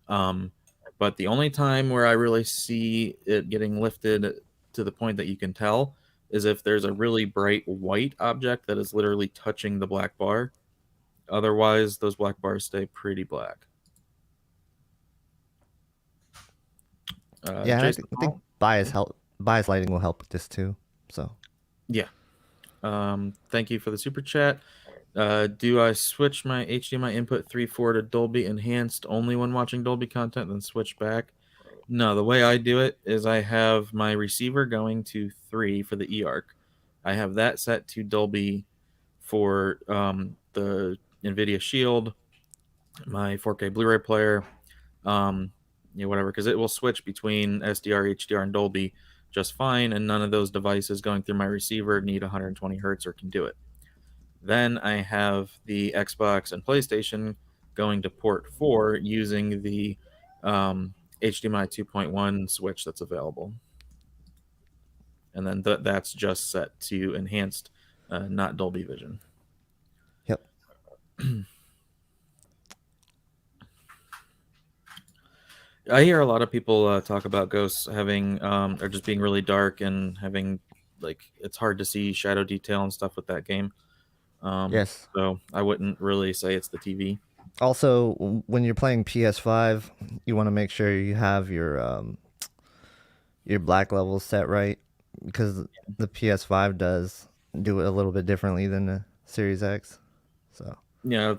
Um, but the only time where I really see it getting lifted to the point that you can tell is if there's a really bright white object that is literally touching the black bar. Otherwise, those black bars stay pretty black. Yeah, and Jason I think Hall? bias lighting will help with this too. So Yeah. Thank you for the super chat. Do I switch my HDMI input 3.4 to Dolby Enhanced only when watching Dolby content, then switch back? No, the way I do it is I have my receiver going to 3 for the eARC. I have that set to Dolby for the NVIDIA Shield, my 4K Blu-ray player, whatever, because it will switch between SDR, HDR, and Dolby just fine, and none of those devices going through my receiver need 120 hertz or can do it. Then I have the Xbox and PlayStation going to port 4 using the HDMI 2.1 switch that's available. And then that's just set to enhanced, not Dolby Vision. yep. I hear a lot of people talk about ghosts having, or just being really dark and having, like, it's hard to see shadow detail and stuff with that game. Yes. So I wouldn't really say it's the TV. Also, when you're playing PS5, you want to make sure you have your black levels set right, because the PS5 does do it a little bit differently than the Series X. So Yeah,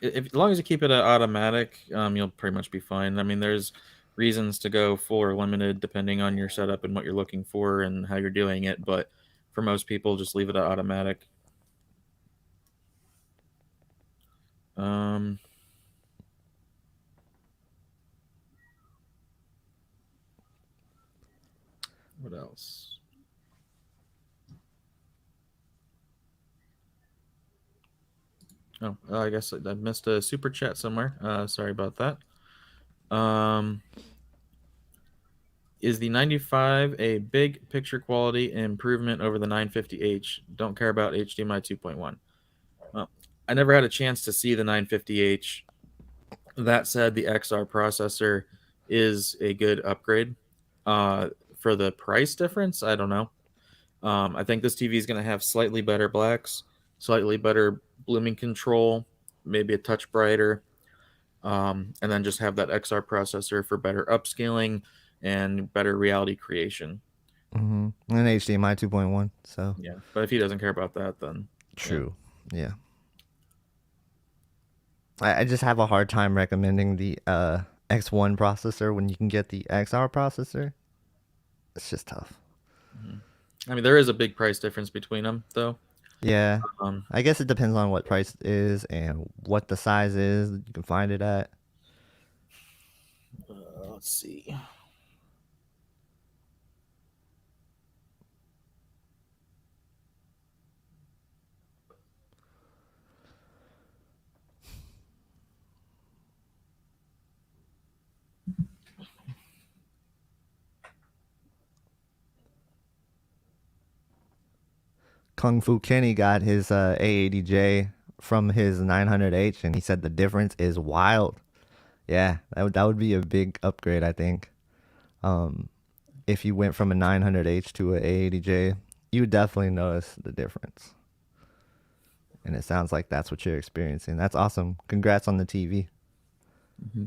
as long as you keep it at automatic, you'll pretty much be fine. I mean, there's reasons to go full or limited depending on your setup and what you're looking for and how you're doing it. But for most people, just leave it at automatic. Um, what else? Oh, I guess I missed a super chat somewhere. Sorry about that. Is the 95 a big picture quality improvement over the 950H? Don't care about HDMI 2.1. Well, I never had a chance to see the 950H. That said, the XR processor is a good upgrade. For the price difference, I don't know. I think this TV is going to have slightly better blacks, slightly better blooming control, maybe a touch brighter, and then just have that XR processor for better upscaling and better reality creation. and HDMI 2.1. So Yeah, but if he doesn't care about that, then true. Yeah. I just have a hard time recommending the X1 processor when you can get the XR processor. It's just tough. I mean, there is a big price difference between them, though. Yeah. Um, I guess it depends on what price it is and what the size is that you can find it at. let's see. Kung Fu Kenny got his A80J from his 900H, and he said the difference is wild. Yeah, that would be a big upgrade, I think. If you went from a 900H to a A80J, you would definitely notice the difference. And it sounds like that's what you're experiencing. That's awesome. Congrats on the TV. Mm-hmm.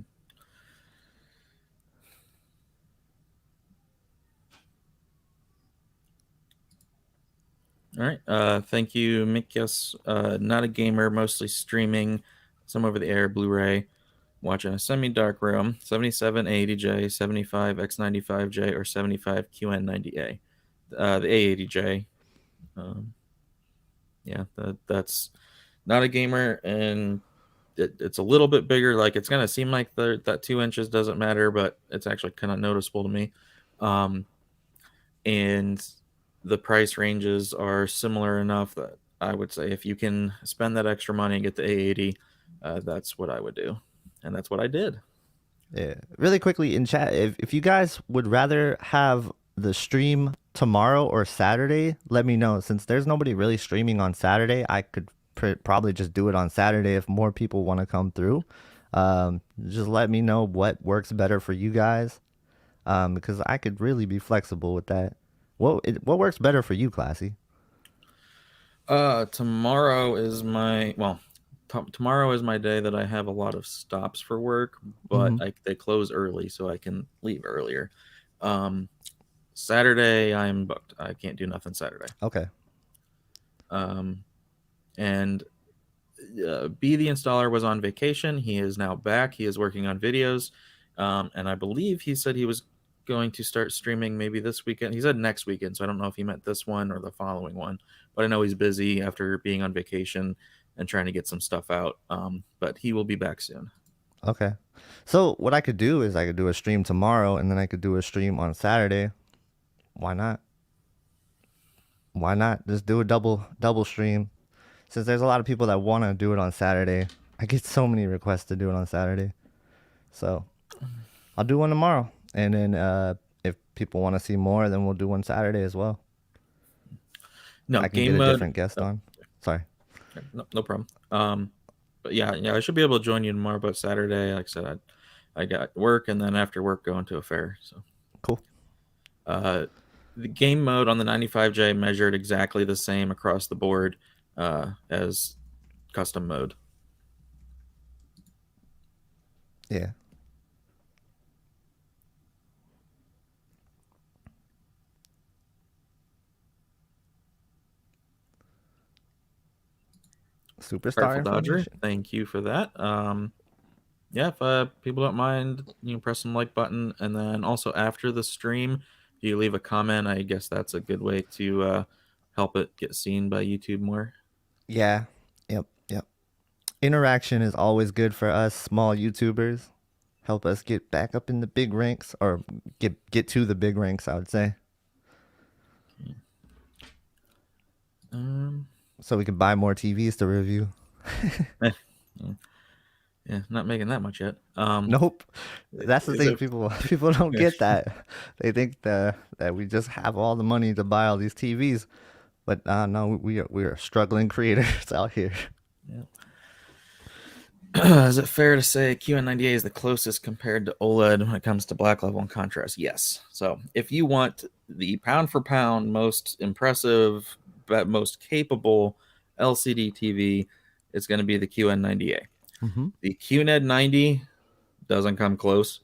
All right. Thank you, Mikyos. Not a gamer, mostly streaming, some over the air, Blu-ray, watching a semi-dark room, 77 A80J, 75 X95J, or 75 QN90A. The A80J. Yeah, that's not a gamer, and it's a little bit bigger. Like it's gonna seem like that 2 inches doesn't matter, but it's actually kind of noticeable to me. And the price ranges are similar enough that I would say if you can spend that extra money and get the A80, that's what I would do, and that's what I did. Yeah. Really quickly in chat, if you guys would rather have the stream tomorrow or Saturday, let me know. Since there's nobody really streaming on Saturday, I could probably just do it on Saturday if more people want to come through. Just let me know what works better for you guys, because I could really be flexible with that. What works better for you, Classy? Tomorrow is my tomorrow is my day that I have a lot of stops for work, but Mm-hmm. they close early, so I can leave earlier. Um, Saturday I'm booked. I can't do nothing Saturday. Okay. Um, and B, the installer, was on vacation. He is now back. He is working on videos, and I believe he said he was going to start streaming maybe this weekend. He said next weekend, so I don't know if he meant this one or the following one. But I know he's busy after being on vacation and trying to get some stuff out. But he will be back soon. Okay. So what I could do is I could do a stream tomorrow and then I could do a stream on Saturday. Why not? Why not just do a double stream? Since there's a lot of people that want to do it on Saturday. I get so many requests to do it on Saturday. So I'll do one tomorrow. And then if people want to see more, then we'll do one Saturday as well. No, I can get game a mode. different guest on. Sorry. No problem. But yeah, I should be able to join you tomorrow. But Saturday, like I said, I got work, and then after work, going to a fair. So Cool. The game mode on the 95J measured exactly the same across the board as custom mode. Yeah. Superstar Artful Dodger, information. thank you for that. Yeah, if people don't mind, you can press some like button, and then also after the stream, if you leave a comment, I guess that's a good way to help it get seen by YouTube more. Yeah. Yep. Yep. Interaction is always good for us small YouTubers. Help us get back up in the big ranks, or get to the big ranks, I would say. Okay. Um, So we can buy more TVs to review. eh, yeah, not making that much yet. Nope. That's the Is thing. it? People don't get that. They think that we just have all the money to buy all these TVs, but no, we are struggling creators out here. Yeah. Is it fair to say QN98 is the closest compared to OLED when it comes to black level and contrast? Yes. So if you want the pound for pound most impressive but most capable LCD TV, it's going to be the QN90A. Mm-hmm. The QNED 90 doesn't come close.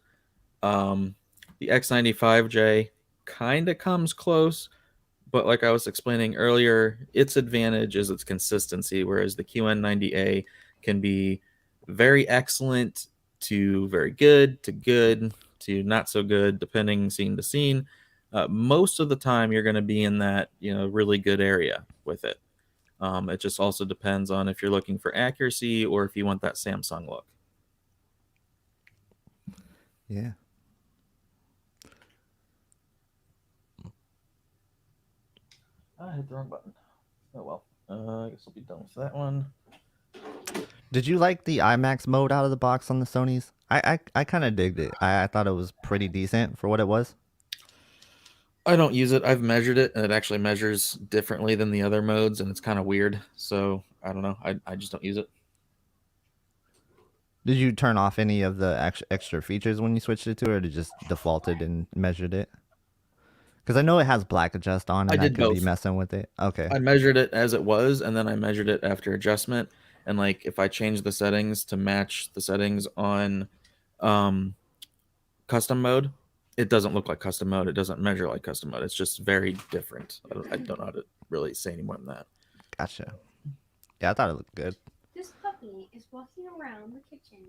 The X95J kind of comes close, but like I was explaining earlier, its advantage is its consistency, whereas the QN90A can be very excellent to very good to not so good, depending scene to scene. Most of the time, you're going to be in that really good area with it. It just also depends on if you're looking for accuracy or if you want that Samsung look. Yeah. I hit the wrong button. Oh well. I guess I'll be done with that one. Did you like the IMAX mode out of the box on the Sonys? I kind of digged it. I thought it was pretty decent for what it was. I don't use it. I've measured it, and it actually measures differently than the other modes, and it's kind of weird. So I don't know. I just don't use it. Did you turn off any of the extra features when you switched it to, or did you just defaulted and measured it? Because I know it has black adjust on, I and that did could be both. messing with it. Okay. I measured it as it was, and then I measured it after adjustment. And like if I change the settings to match the settings on um, custom mode, it doesn't look like custom mode. It doesn't measure like custom mode. It's just very different. I don't know how to really say any more than that. Gotcha. Yeah, I thought it looked good. This puppy is walking around the kitchen.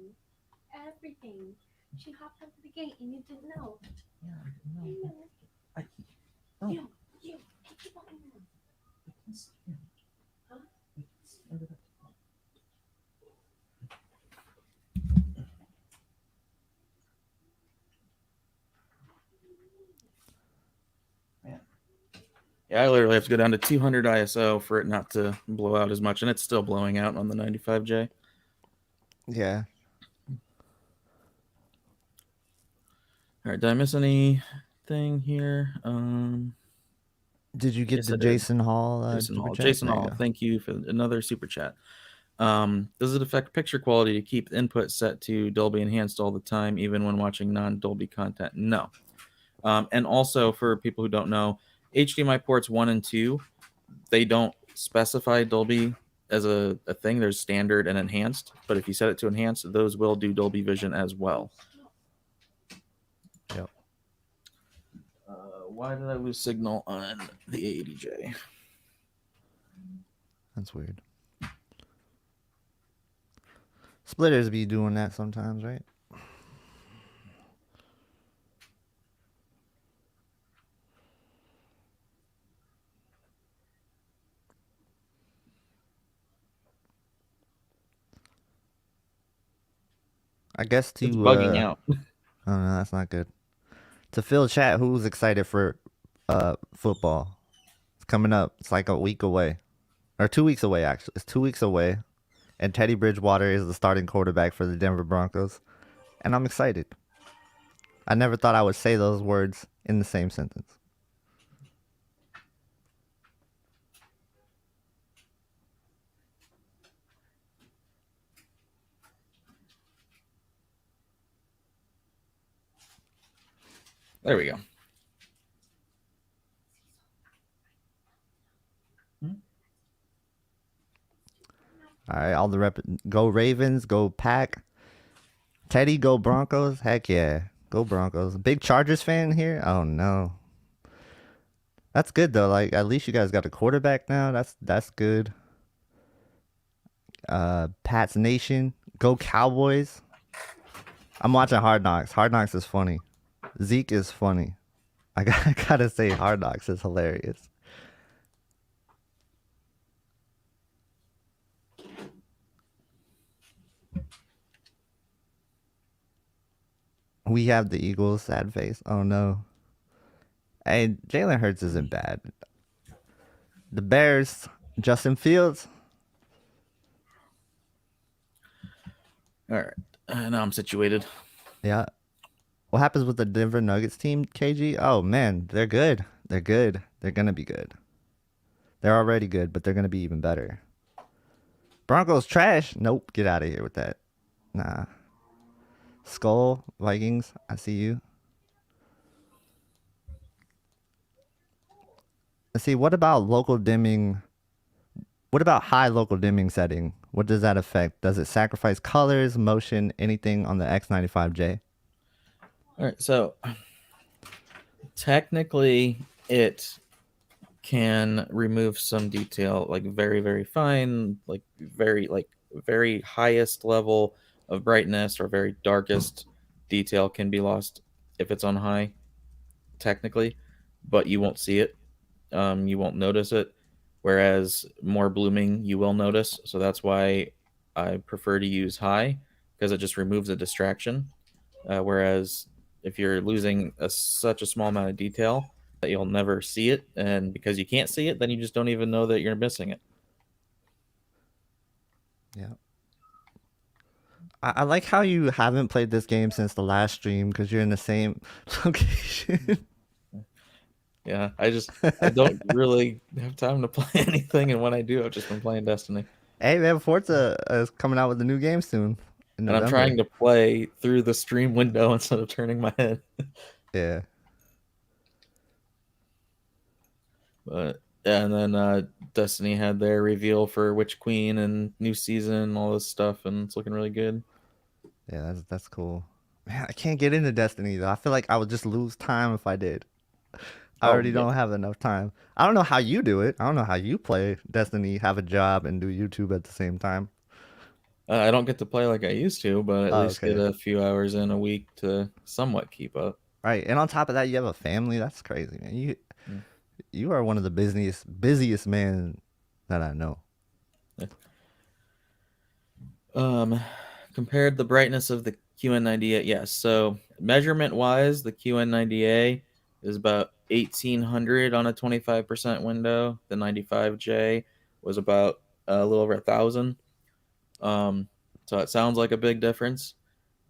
Everything. She hopped over the gate and you didn't know. Yeah, I You know. know. You. Keep walking around. Huh? I literally have to go down to 200 ISO for it not to blow out as much, and it's still blowing out on the 95J. Yeah. All right, did I miss anything here? Did you get Yes, the I did. Jason Hall Jason super Hall. chat? Jason There you Hall, go. thank you for another super chat. Does it affect picture quality to keep the input set to Dolby Enhanced all the time, even when watching non-Dolby content? No. And also, for people who don't know, HDMI ports 1 and 2, they don't specify Dolby as a thing. There's standard and enhanced, but if you set it to enhanced, those will do Dolby Vision as well. Yep. Why did I lose signal on the A80J? That's weird. Splitters be doing that sometimes, right? I guess to It's bugging out. oh no, that's not good. To fill chat, who's excited for football? It's coming up. It's like a week away. Or 2 weeks away actually. It's 2 weeks away. And Teddy Bridgewater is the starting quarterback for the Denver Broncos. And I'm excited. I never thought I would say those words in the same sentence. There we go. All right, all the go Ravens, go Pack. Teddy, go Broncos. Heck yeah, go Broncos. Big Chargers fan here. Oh no, that's good though. Like at least you guys got a quarterback now. That's good. Pats Nation, go Cowboys. I'm watching Hard Knocks. Hard Knocks is funny. Zeke is funny. I gotta say, Hard Knocks is hilarious. We have the Eagles, sad face. Oh no. Hey, Jalen Hurts isn't bad. The Bears, Justin Fields. All right. Now I'm situated. Yeah. What happens with the Denver Nuggets team, KG? Oh man, they're good. They're good. They're gonna be good. They're already good, but they're gonna be even better. Broncos trash. Nope. Get out of here with that. Nah. Skull, Vikings. I see you. Let's see. What about local dimming? What about high local dimming setting? What does that affect? Does it sacrifice colors, motion, anything on the X95J? All right. So technically, it can remove some detail, like very, very fine, like very highest level of brightness or very darkest detail can be lost if it's on high, technically, but you won't see it. You won't notice it. Whereas more blooming, you will notice. So that's why I prefer to use high because it just removes a distraction. Whereas if you're losing such a small amount of detail that you'll never see it, and because you can't see it, then you just don't even know that you're missing it. Yeah. I like how you haven't played this game since the last stream because you're in the same location. Yeah, I don't really have time to play anything, and when I do, I've just been playing Destiny. Hey man, Forza is coming out with a new game soon in And I'm November. trying to play through the stream window instead of turning my head. Yeah. But yeah, and then Destiny had their reveal for Witch Queen and new season, all this stuff, and it's looking really good. Yeah, that's cool. Man, I can't get into Destiny though. I feel like I would just lose time if I did. I already Yeah. don't have enough time. I don't know how you do it. I don't know how you play Destiny, have a job, and do YouTube at the same time. I don't get to play like I used to, but at Oh, least get okay. a few hours in a week to somewhat keep up. Right. And on top of that, you have a family. That's crazy, man. Yeah. You are one of the busiest men that I know. Yeah. Compared the brightness of the QN90A, yes. So measurement wise, the QN90A is about 1,800 on a 25% window. The 95J was about a little over 1,000. Um, so it sounds like a big difference,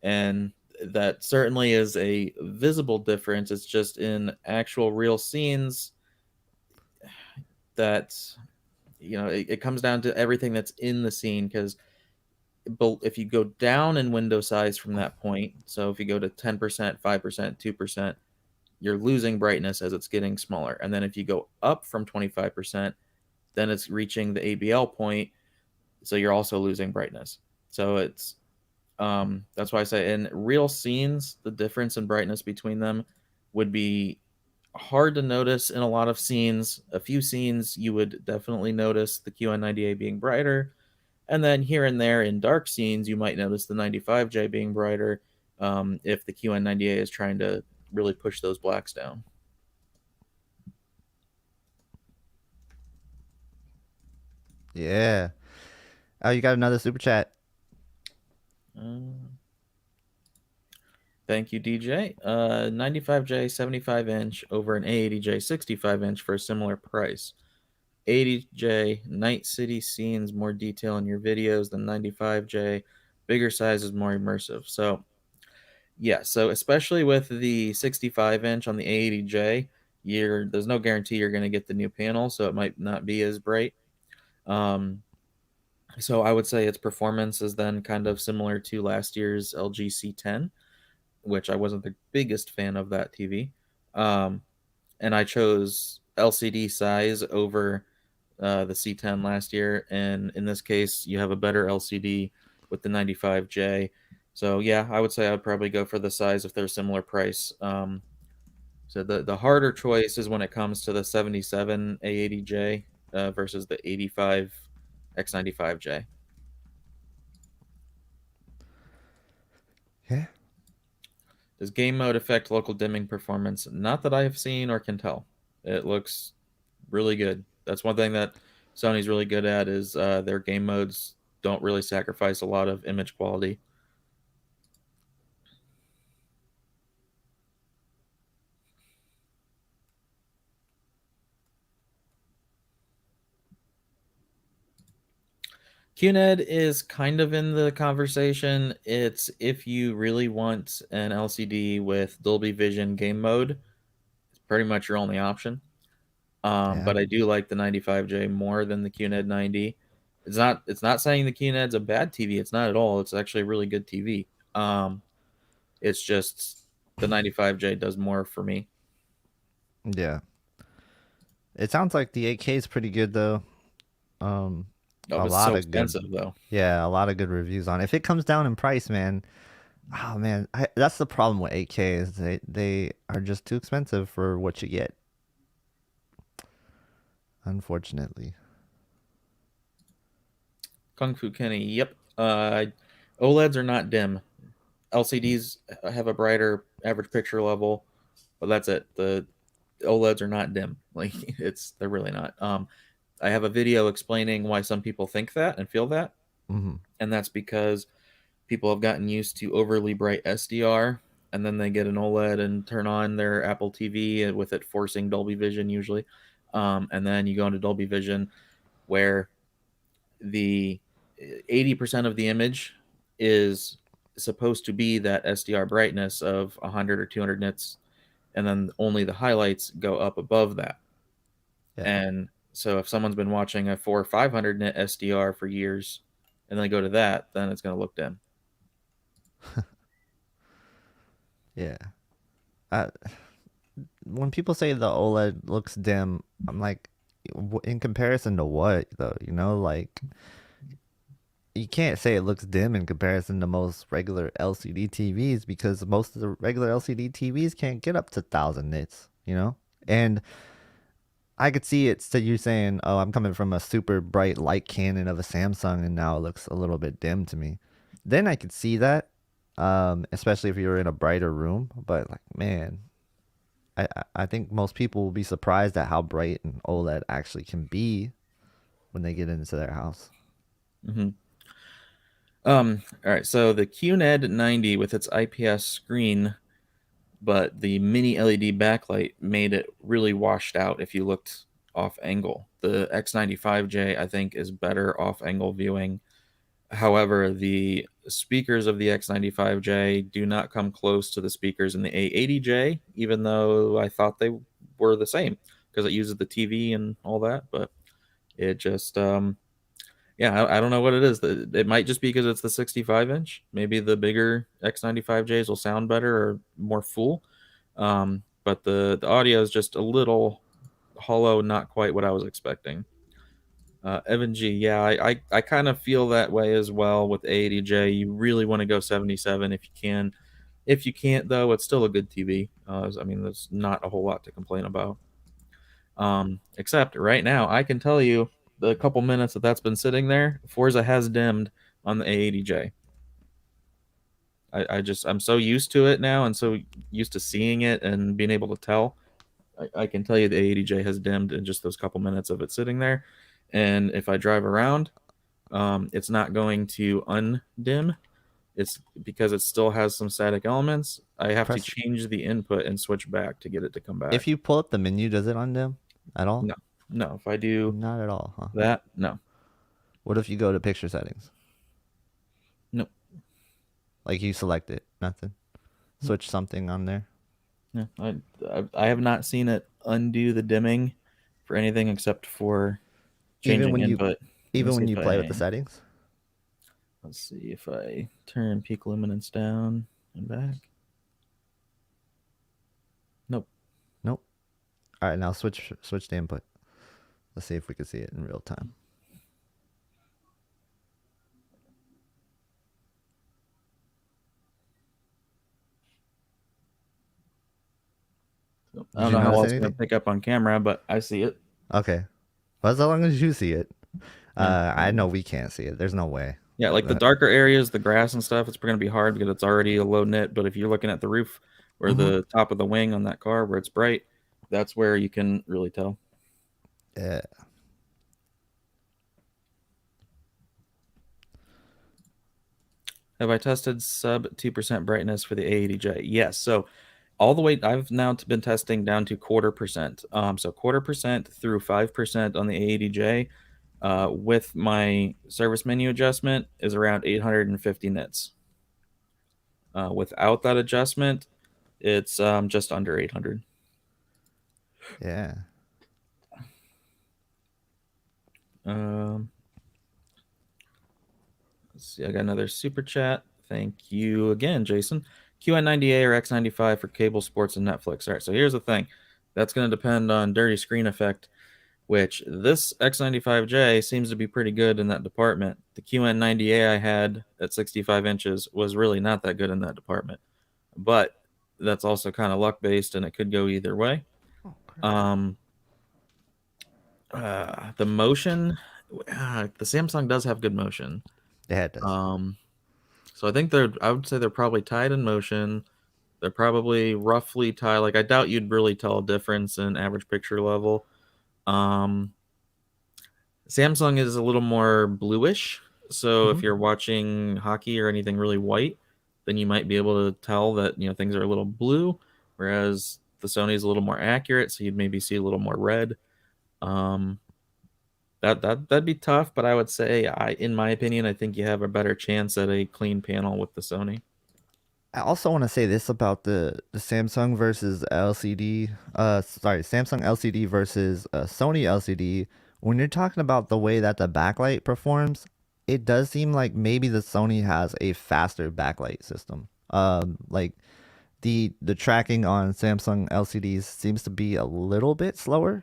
and that certainly is a visible difference. It's just in actual real scenes that it comes down to everything that's in the scene. Because if you go down in window size from that point, so if you go to 10%, 5%, 2%, you're losing brightness as it's getting smaller. And then if you go up from 25%, then it's reaching the ABL point, so you're also losing brightness. So that's why I say in real scenes, the difference in brightness between them would be hard to notice in a lot of scenes. A few scenes you would definitely notice the QN90A being brighter, and then here and there in dark scenes you might notice the 95J being brighter, if the QN90A is trying to really push those blacks down. Yeah. Oh, you got another super chat. Uh, Thank you, DJ. 95J 75-inch over an A80J 65-inch for a similar price. 80J night city scenes, more detail in your videos than 95J. Bigger size is more immersive. So, yeah, so especially with the 65-inch on the A80J, there's no guarantee you're going to get the new panel, so it might not be as bright. So I would say its performance is then kind of similar to last year's LG C10, which I wasn't the biggest fan of that TV. And I chose LCD size over the C10 last year. And in this case, you have a better LCD with the 95J. So yeah, I would say I would probably go for the size if they're similar price. So the harder choice is when it comes to the 77 A80J versus the 85 X95J. Yeah. Does game mode affect local dimming performance? Not that I have seen or can tell. It looks really good. That's one thing that Sony's really good at is their game modes don't really sacrifice a lot of image quality. QNED is kind of in the conversation. It's if you really want an LCD with Dolby Vision game mode, it's pretty much your only option. Yeah. But I do like the 95J more than the QNED 90. It's not saying the QNED's a bad TV. It's not at all. It's actually a really good TV. It's just the 95J does more for me. Yeah. It sounds like the 8K is pretty good though. Um, Oh, a it's lot so of good, expensive though. yeah, a lot of good reviews on it. If it comes down in price, man, oh man, that's the problem with 8K is they are just too expensive for what you get. Unfortunately. Kung Fu Kenny. Yep. OLEDs are not dim. LCDs have a brighter average picture level, but that's it. The OLEDs are not dim. Like they're really not. I have a video explaining why some people think that and feel that, Mm-hmm. and that's because people have gotten used to overly bright SDR, and then they get an OLED and turn on their Apple TV with it forcing Dolby Vision usually, and then you go into Dolby Vision where the 80% of the image is supposed to be that SDR brightness of 100 or 200 nits, and then only the highlights go up above that. Yeah. And so if someone's been watching a 4 or 500 nit SDR for years and they go to that, then it's going to look dim. Yeah. Uh, when people say the OLED looks dim, I'm like, in comparison to what though? You know, like you can't say it looks dim in comparison to most regular LCD TVs because most of the regular LCD TVs can't get up to 1,000 nits, you know? And I could see it. So you're saying, oh, I'm coming from a super bright light cannon of a Samsung and now it looks a little bit dim to me. Then I could see that, especially if you're in a brighter room. But like, man, I think most people will be surprised at how bright an OLED actually can be when they get into their house. Mm-hmm. All right. So the QNED 90 with its IPS screen but the mini LED backlight made it really washed out if you looked off angle. The X95J, I think, is better off angle viewing. However, the speakers of the X95J do not come close to the speakers in the A80J, even though I thought they were the same because it uses the TV and all that. But it just, yeah, I don't know what it is. It might just be because it's the 65-inch. Maybe the bigger X95Js will sound better or more full. But the audio is just a little hollow, not quite what I was expecting. Evan G, yeah, I kind of feel that way as well with A80J. You really want to go 77 if you can. If you can't, though, it's still a good TV. I mean, there's not a whole lot to complain about. Except right now, I can tell you the couple minutes that's been sitting there, Forza has dimmed on the A80J. I'm so used to it now and so used to seeing it and being able to tell. I can tell you the A80J has dimmed in just those couple minutes of it sitting there. And if I drive around, it's not going to undim. It's because it still has some static elements. I have to Press change the input and switch back to get it to come back. if you pull up the menu, does it undim at all? No, no. If I do Not at all, huh? that, no, What if you go to picture settings? no, Like you select it, nothing. Switch something on there. no. I have not seen it undo the dimming for anything except for Even changing when you input. Let me even see when if you play with the I settings. let's see if I turn peak luminance down and back. Nope. Nope. All right, now switch the input. Let's see if we can see it in real time. I don't Did you know how well notice it's going to anything? pick up on camera, but I see it. Okay. Well, as long as you see it. Yeah. I know we can't see it. There's no way. Yeah, like the darker areas, the grass and stuff, it's going to be hard because it's already a low nit. But if you're looking at the roof or the top of the wing on that car where it's bright, that's where you can really tell. Yeah. Have I tested sub 2% brightness for the A80J? Yes. So all the way, I've now been testing down to 1/4%. So 1/4% through 5% on the A80J with my service menu adjustment is around 850 nits. Without that adjustment, it's just under 800. Yeah. Let's see, I got another super chat. Thank you again, Jason. QN90A or X95 for cable, sports, and Netflix. All right, so here's the thing. That's going to depend on dirty screen effect, which this X95J seems to be pretty good in that department. The QN90A I had at 65 inches was really not that good in that department. But that's also kind of luck based and it could go either way. Um, the motion, the Samsung does have good motion. Yeah, it does. So I think I would say they're probably tied in motion. They're probably roughly tied. Like I doubt you'd really tell a difference in average picture level. Samsung is a little more bluish. So if you're watching hockey or anything really white, then you might be able to tell that, things are a little blue, whereas the Sony is a little more accurate, so you'd maybe see a little more red. That'd be tough, but I would say, in my opinion, I think you have a better chance at a clean panel with the Sony. I also want to say this about the Samsung versus LCD. Samsung LCD versus Sony LCD. When you're talking about the way that the backlight performs, it does seem like maybe the Sony has a faster backlight system. Like the tracking on Samsung LCDs seems to be a little bit slower.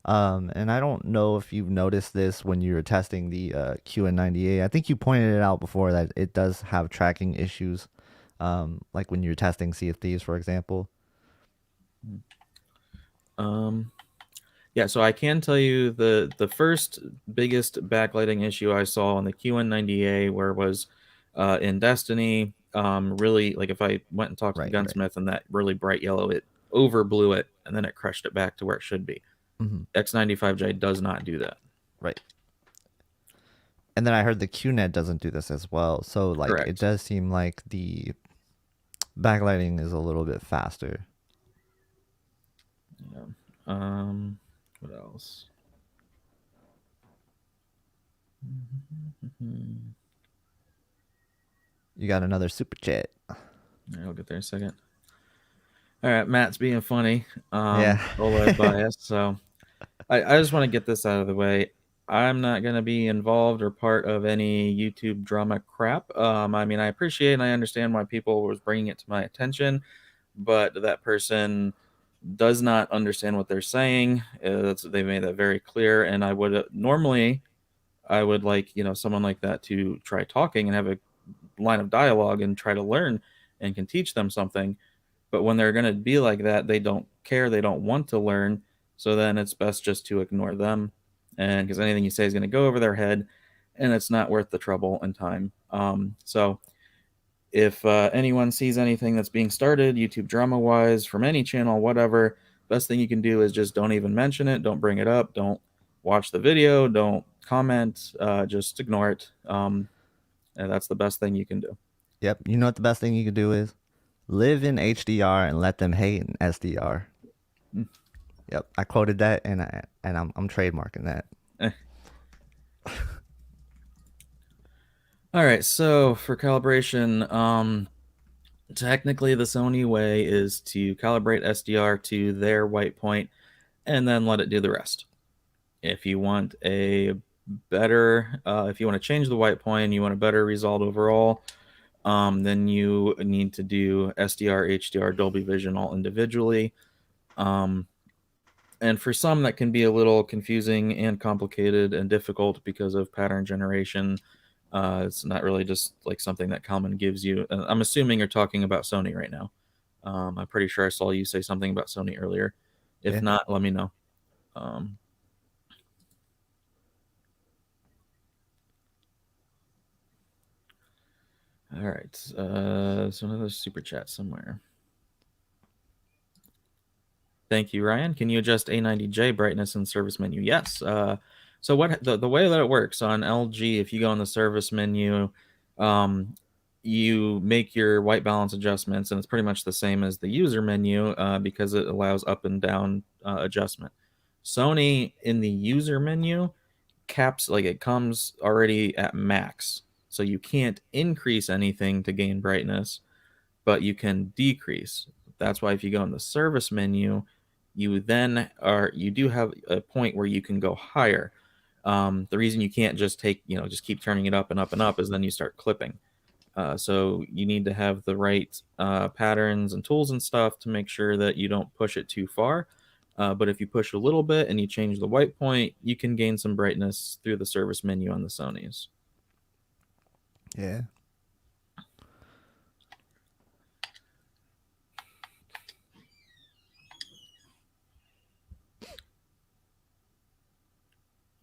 And I don't know if you've noticed this when you were testing the QN90A. I think you pointed it out before that it does have tracking issues. Like when you're testing Sea of Thieves, for example. Yeah, so I can tell you the first biggest backlighting issue I saw on the QN90A where was in Destiny. Really, like if I went and talked to the gunsmith and that really bright yellow, it overblew it and then it crushed it back to where it should be. X95J does not do that. Right. And then I heard the QNED doesn't do this as well. So like Correct. it does seem like the Backlighting is a little bit faster. Yeah. What else? You got another super chat. I'll get there in a second. All right, Matt's being funny. Yeah. OLED bias. So I just want to get this out of the way. I'm not going to be involved or part of any YouTube drama crap. I mean, I appreciate and I understand why people was bringing it to my attention, but that person does not understand what they're saying. They made that very clear, and I would normally I would like someone like that to try talking and have a line of dialogue and try to learn and can teach them something. But when they're going to be like that, they don't care. They don't want to learn. So then it's best just to ignore them. And because anything you say is going to go over their head and it's not worth the trouble and time. So if anyone sees anything that's being started, YouTube drama wise, from any channel, whatever, best thing you can do is just don't even mention it. Don't bring it up. Don't watch the video. Don't comment. Just ignore it. And that's the best thing you can do. Yep. You know what the best thing you could do is? Live in HDR and let them hate in SDR. Mm. Yep. I quoted that and I'm trademarking that. Eh. All right, so for calibration, technically the Sony way is to calibrate SDR to their white point and then let it do the rest. If you want a better, if you want to change the white point, you want a better result overall, then you need to do SDR, HDR, Dolby Vision all individually. And for some, that can be a little confusing and complicated and difficult because of pattern generation. It's not really just like something that Kalman gives you. I'm assuming you're talking about Sony right now. I'm pretty sure I saw you say something about Sony earlier. If Yeah. not, let me know. All right. So another super chat somewhere. Thank you, Ryan. Can you adjust A90J brightness in service menu? Yes. So what the way that it works on LG, if you go in the service menu, you make your white balance adjustments, and it's pretty much the same as the user menu because it allows up and down adjustment. Sony in the user menu caps like it comes already at max, so you can't increase anything to gain brightness, but you can decrease. That's why if you go in the service menu, you do have a point where you can go higher. The reason you can't just just keep turning it up and up and up is then you start clipping. So you need to have the right patterns and tools and stuff to make sure that you don't push it too far. But if you push a little bit and you change the white point, you can gain some brightness through the service menu on the Sonys. Yeah.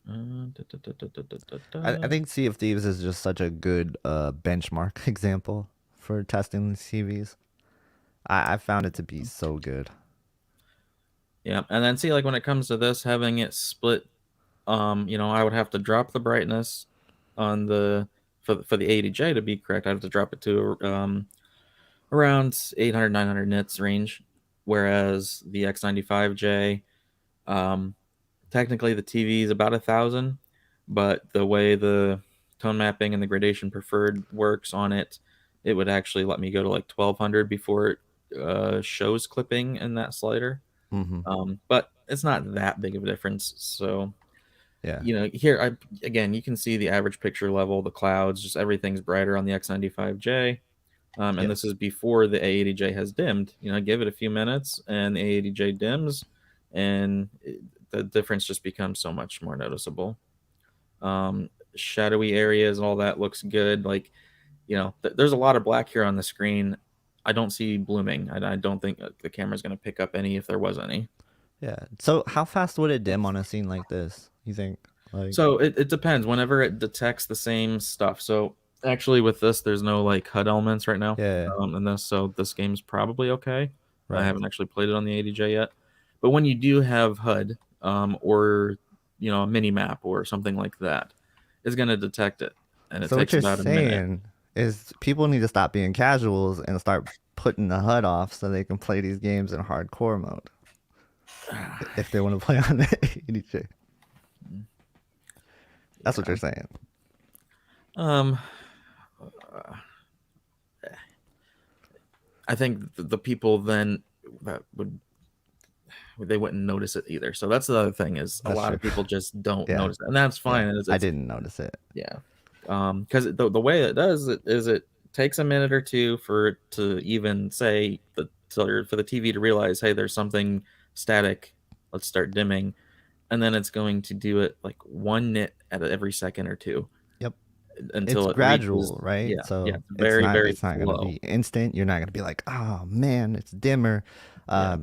I think Sea of Thieves is just such a good benchmark example for testing these TVs. I found it to be so good. Yeah, and then see, like when it comes to this, having it split, I would have to drop the brightness on for the A80J to be correct. I have to drop it to around 800, 900 nits range, whereas the X95J, technically the TV is about 1,000, but the way the tone mapping and the gradation preferred works on it, it would actually let me go to like 1,200 before it shows clipping in that slider. But it's not that big of a difference. So, Yeah. here again, you can see the average picture level, the clouds, just everything's brighter on the X95J. And Yep. this is before the A80J has dimmed. Give it a few minutes, and the A80J dims, and the difference just becomes so much more noticeable. Shadowy areas and all that looks good. Like, there's a lot of black here on the screen. I don't see blooming. I don't think the camera's going to pick up any if there was any. Yeah. So how fast would it dim on a scene like this? You think? Like. So it depends. Whenever it detects the same stuff. So actually, with this, there's no like HUD elements right now. Yeah. In this, so this game's probably okay. I Right. haven't actually played it on the A80J yet. But when you do have HUD, or a mini map or something like that, it's going to detect it, and it So what takes you're about a minute. saying is people need to stop being casuals and start putting the HUD off so they can play these games in hardcore mode if they want to play on the A80J. That's what Yeah. you're saying. Um, I think the people then that would they wouldn't notice it either. So that's the other thing is a That's lot true. of people just don't Yeah, notice it, and that's yeah. fine. I It's didn't notice it. yeah, because the way it does it is it takes a minute or two for it to even say for the TV to realize, hey, there's something static. Let's start dimming, and then it's going to do it like one nit at every second or two Yep. It's until it reaches. gradual, right? Yeah, So it's very very it's not gonna slow. be instant. You're not gonna be like, oh man, it's dimmer. Yeah,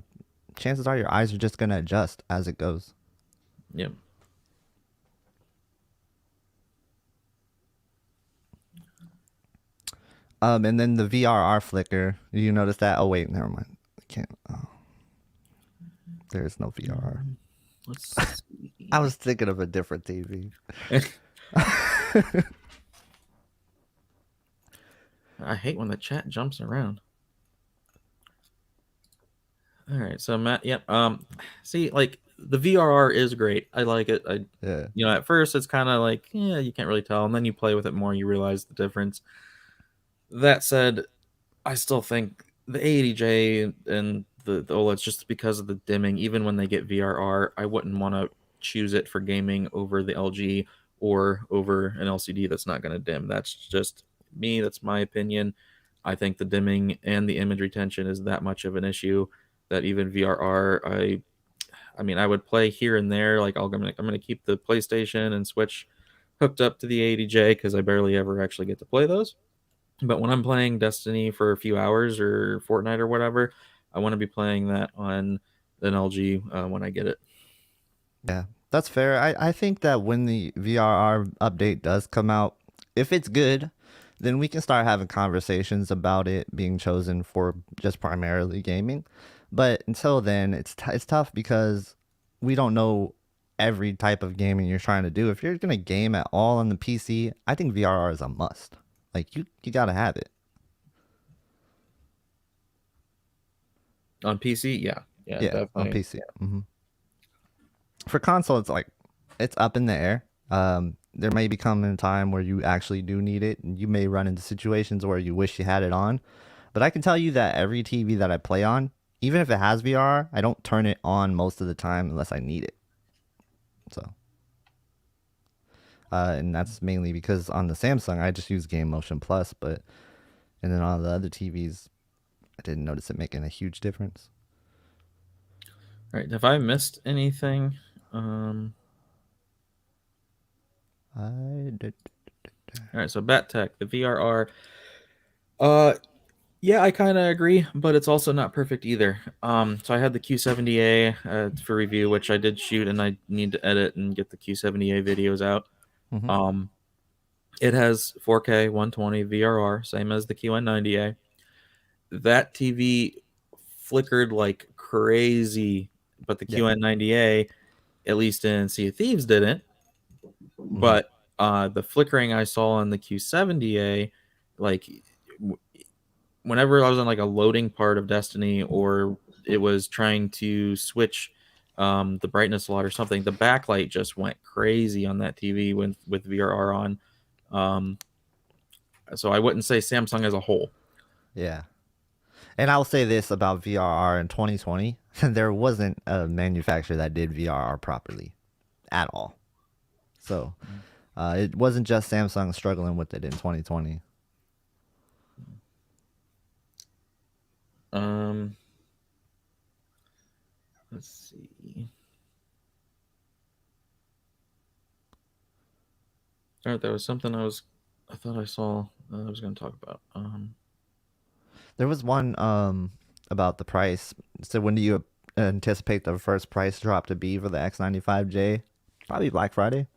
Chances are your eyes are just gonna adjust as it goes. yeah. And then the VRR flicker. You notice that? Oh wait, never mind. I can't. Oh, there's no VRR. Let's I was thinking of a different TV. see. I hate when the chat jumps around. All right, so Matt, yep. See, like the VRR is great. I like it. Yeah. At first it's kind of like, yeah, you can't really tell, and then you play with it more, you realize the difference. That said, I still think the A80J and the OLEDs, just because of the dimming, even when they get VRR, I wouldn't want to choose it for gaming over the LG or over an LCD that's not going to dim. That's just me. That's my opinion. I think the dimming and the image retention is that much of an issue that even VRR, I mean, I would play here and there. Like I'm gonna keep the PlayStation and Switch hooked up to the A80J because I barely ever actually get to play those. But when I'm playing Destiny for a few hours or Fortnite or whatever, I want to be playing that on an LG when I get it. Yeah, that's fair. I think that when the VRR update does come out, if it's good, then we can start having conversations about it being chosen for just primarily gaming. But until then, it's tough because we don't know every type of gaming you're trying to do. If you're gonna game at all on the PC, I think VRR is a must. Like you gotta have it. On PC, yeah, yeah, Yeah, on definitely. PC. For console, it's like it's up in the air. There may be coming a time where you actually do need it, and you may run into situations where you wish you had it on. But I can tell you that every TV that I play on, even if it has VR, I don't turn it on most of the time unless I need it. So, and that's mainly because on the Samsung, I just use Game Motion Plus, but and then on the other TVs, I didn't notice it making a huge difference. All right, have I missed anything? I did. All right, so Bat Tech, the VRR. Yeah, I kind of agree, but it's also not perfect either. So I had the Q70A for review, which I did shoot, and I need to edit and get the Q70A videos out. Mm-hmm. It has 4K 120 VRR, same as the Q90A. That TV flickered like crazy, but the Yeah. QN90A, at least in Sea of Thieves, didn't. Mm-hmm. But the flickering I saw on the Q70A, like whenever I was on like a loading part of Destiny or it was trying to switch the brightness a lot or something, the backlight just went crazy on that TV with VRR on. Um, so I wouldn't say Samsung as a whole. Yeah. And I'll say this about VRR in 2020, there wasn't a manufacturer that did VRR properly at all. So it wasn't just Samsung struggling with it in 2020. Um, let's see. All right, there was something I thought I saw I was going to talk about. There was one about the price. So when do you anticipate the first price drop to be for the X95J? Probably Black Friday.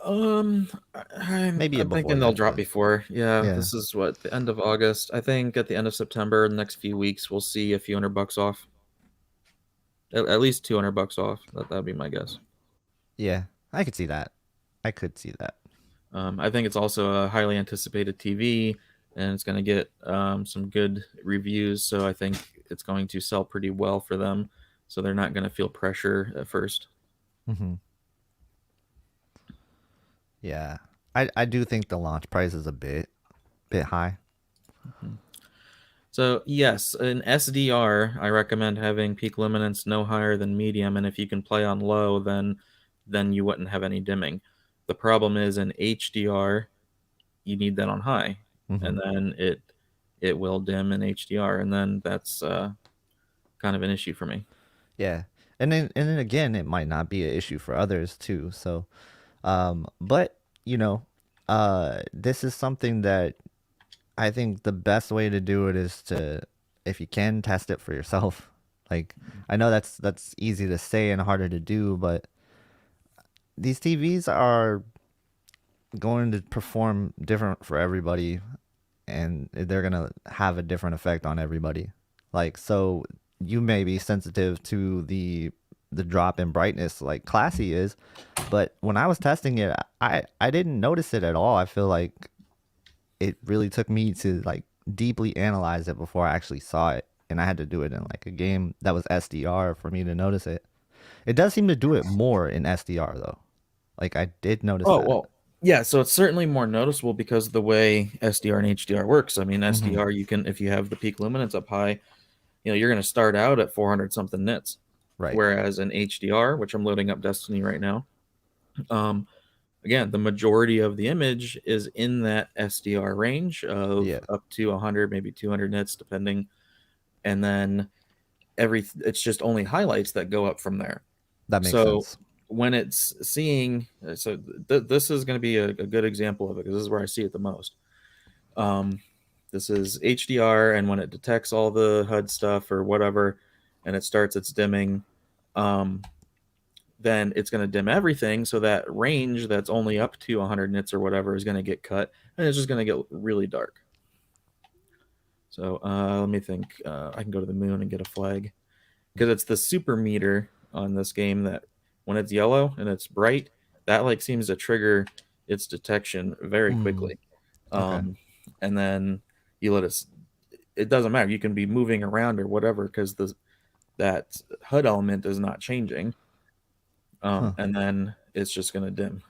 Maybe I'm before thinking they'll then, drop but before. Yeah, yeah. this is what the end of August. I think at the end of September, the next few weeks, we'll see a few $100 off. At least $200 off. That'd be my guess. Yeah, I could see that. I could see that. I think it's also a highly anticipated TV. and it's going to get some good reviews. So I think it's going to sell pretty well for them. So they're not going to feel pressure at first. Mm-hmm. Yeah, I do think the launch price is a bit high. Mm-hmm. So yes, in SDR, I recommend having peak luminance no higher than medium, and if you can play on low, then you wouldn't have any dimming. The problem is in HDR, you need that on high, Mm-hmm. and then it will dim in HDR, and then that's kind of an issue for me. Yeah, and then again, it might not be an issue for others too. So, but you know, this is something that I think the best way to do it is to, if you can, test it for yourself. Like, I know that's easy to say and harder to do, but these TVs are going to perform different for everybody, and they're gonna have a different effect on everybody. Like, so you may be sensitive to the drop in brightness like Classy is, but when I was testing it, I didn't notice it at all. I feel like it really took me to like deeply analyze it before I actually saw it, and I had to do it in like a game that was SDR for me to notice it. It does seem to do it more in SDR though. Like I did notice Oh, that. well, yeah, so it's certainly more noticeable because of the way SDR and HDR works. I mean, Mm-hmm. SDR, you can, if you have the peak luminance up high, you're going to start out at 400 something nits. Right. Whereas in HDR, which I'm loading up Destiny right now, um, again, the majority of the image is in that SDR range of Yeah, up to 100, maybe 200 nits, depending. And then it's just only highlights that go up from there. that makes So sense. when it's seeing, so this is going to be a good example of it because this is where I see it the most. Um, this is HDR, and when it detects all the HUD stuff or whatever, and it starts its dimming, um, then it's going to dim everything. So that range that's only up to 100 nits or whatever is going to get cut, and it's just going to get really dark. So let me think. I can go to the moon and get a flag because it's the super meter on this game that when it's yellow and it's bright, that like seems to trigger its detection very Mm, quickly. okay. Um, and then you let it doesn't matter. You can be moving around or whatever because the that HUD element is not changing. Huh. And then it's just going to dim.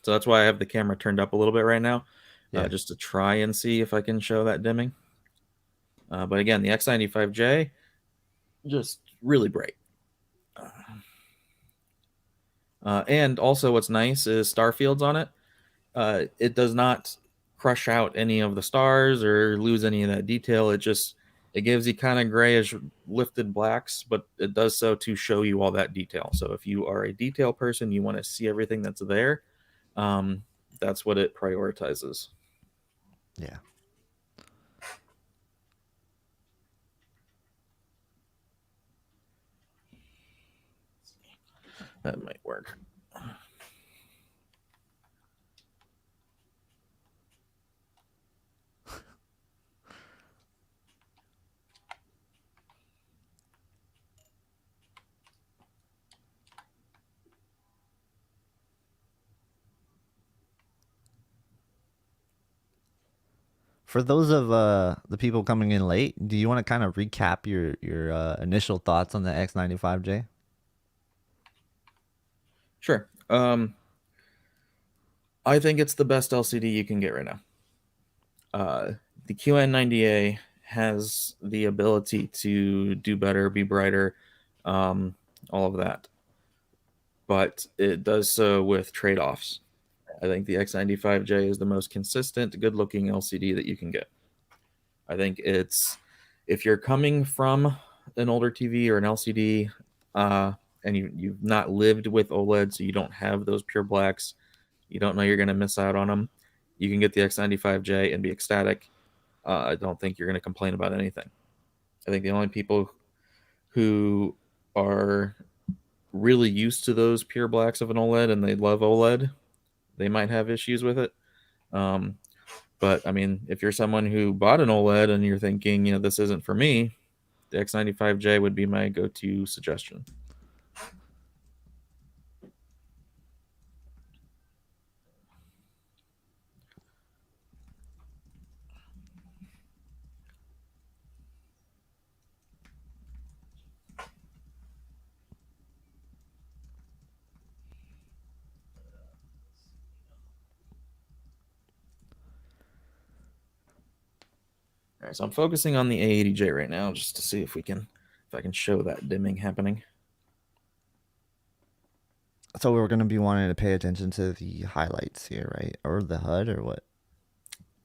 So that's why I have the camera turned up a little bit right now, Yeah. just to try and see if I can show that dimming. But again, the X95J, just really bright. And also, what's nice is star fields on it. It does not crush out any of the stars or lose any of that detail. It gives you kind of grayish lifted blacks, but it does so to show you all that detail. So if you are a detail person, you want to see everything that's there. Um, that's what it prioritizes. Yeah. That might work. For those of the people coming in late, do you want to kind of recap your initial thoughts on the X95J? Sure. I think it's the best LCD you can get right now. The QN90A has the ability to do better, be brighter, all of that, but it does so with trade offs. I think the X95J is the most consistent, good looking LCD that you can get. I think if you're coming from an older TV or an LCD, and you've not lived with OLED, so you don't have those pure blacks, you don't know you're going to miss out on them, you can get the X95J and be ecstatic. I don't think you're going to complain about anything. I think the only people who are really used to those pure blacks of an OLED and they love OLED, they might have issues with it. Um, but I mean, if you're someone who bought an OLED and you're thinking, this isn't for me, the X95J would be my go-to suggestion. All right, so I'm focusing on the A80J right now just to see if I can show that dimming happening. So we're going to be wanting to pay attention to the highlights here, right? Or the HUD or what?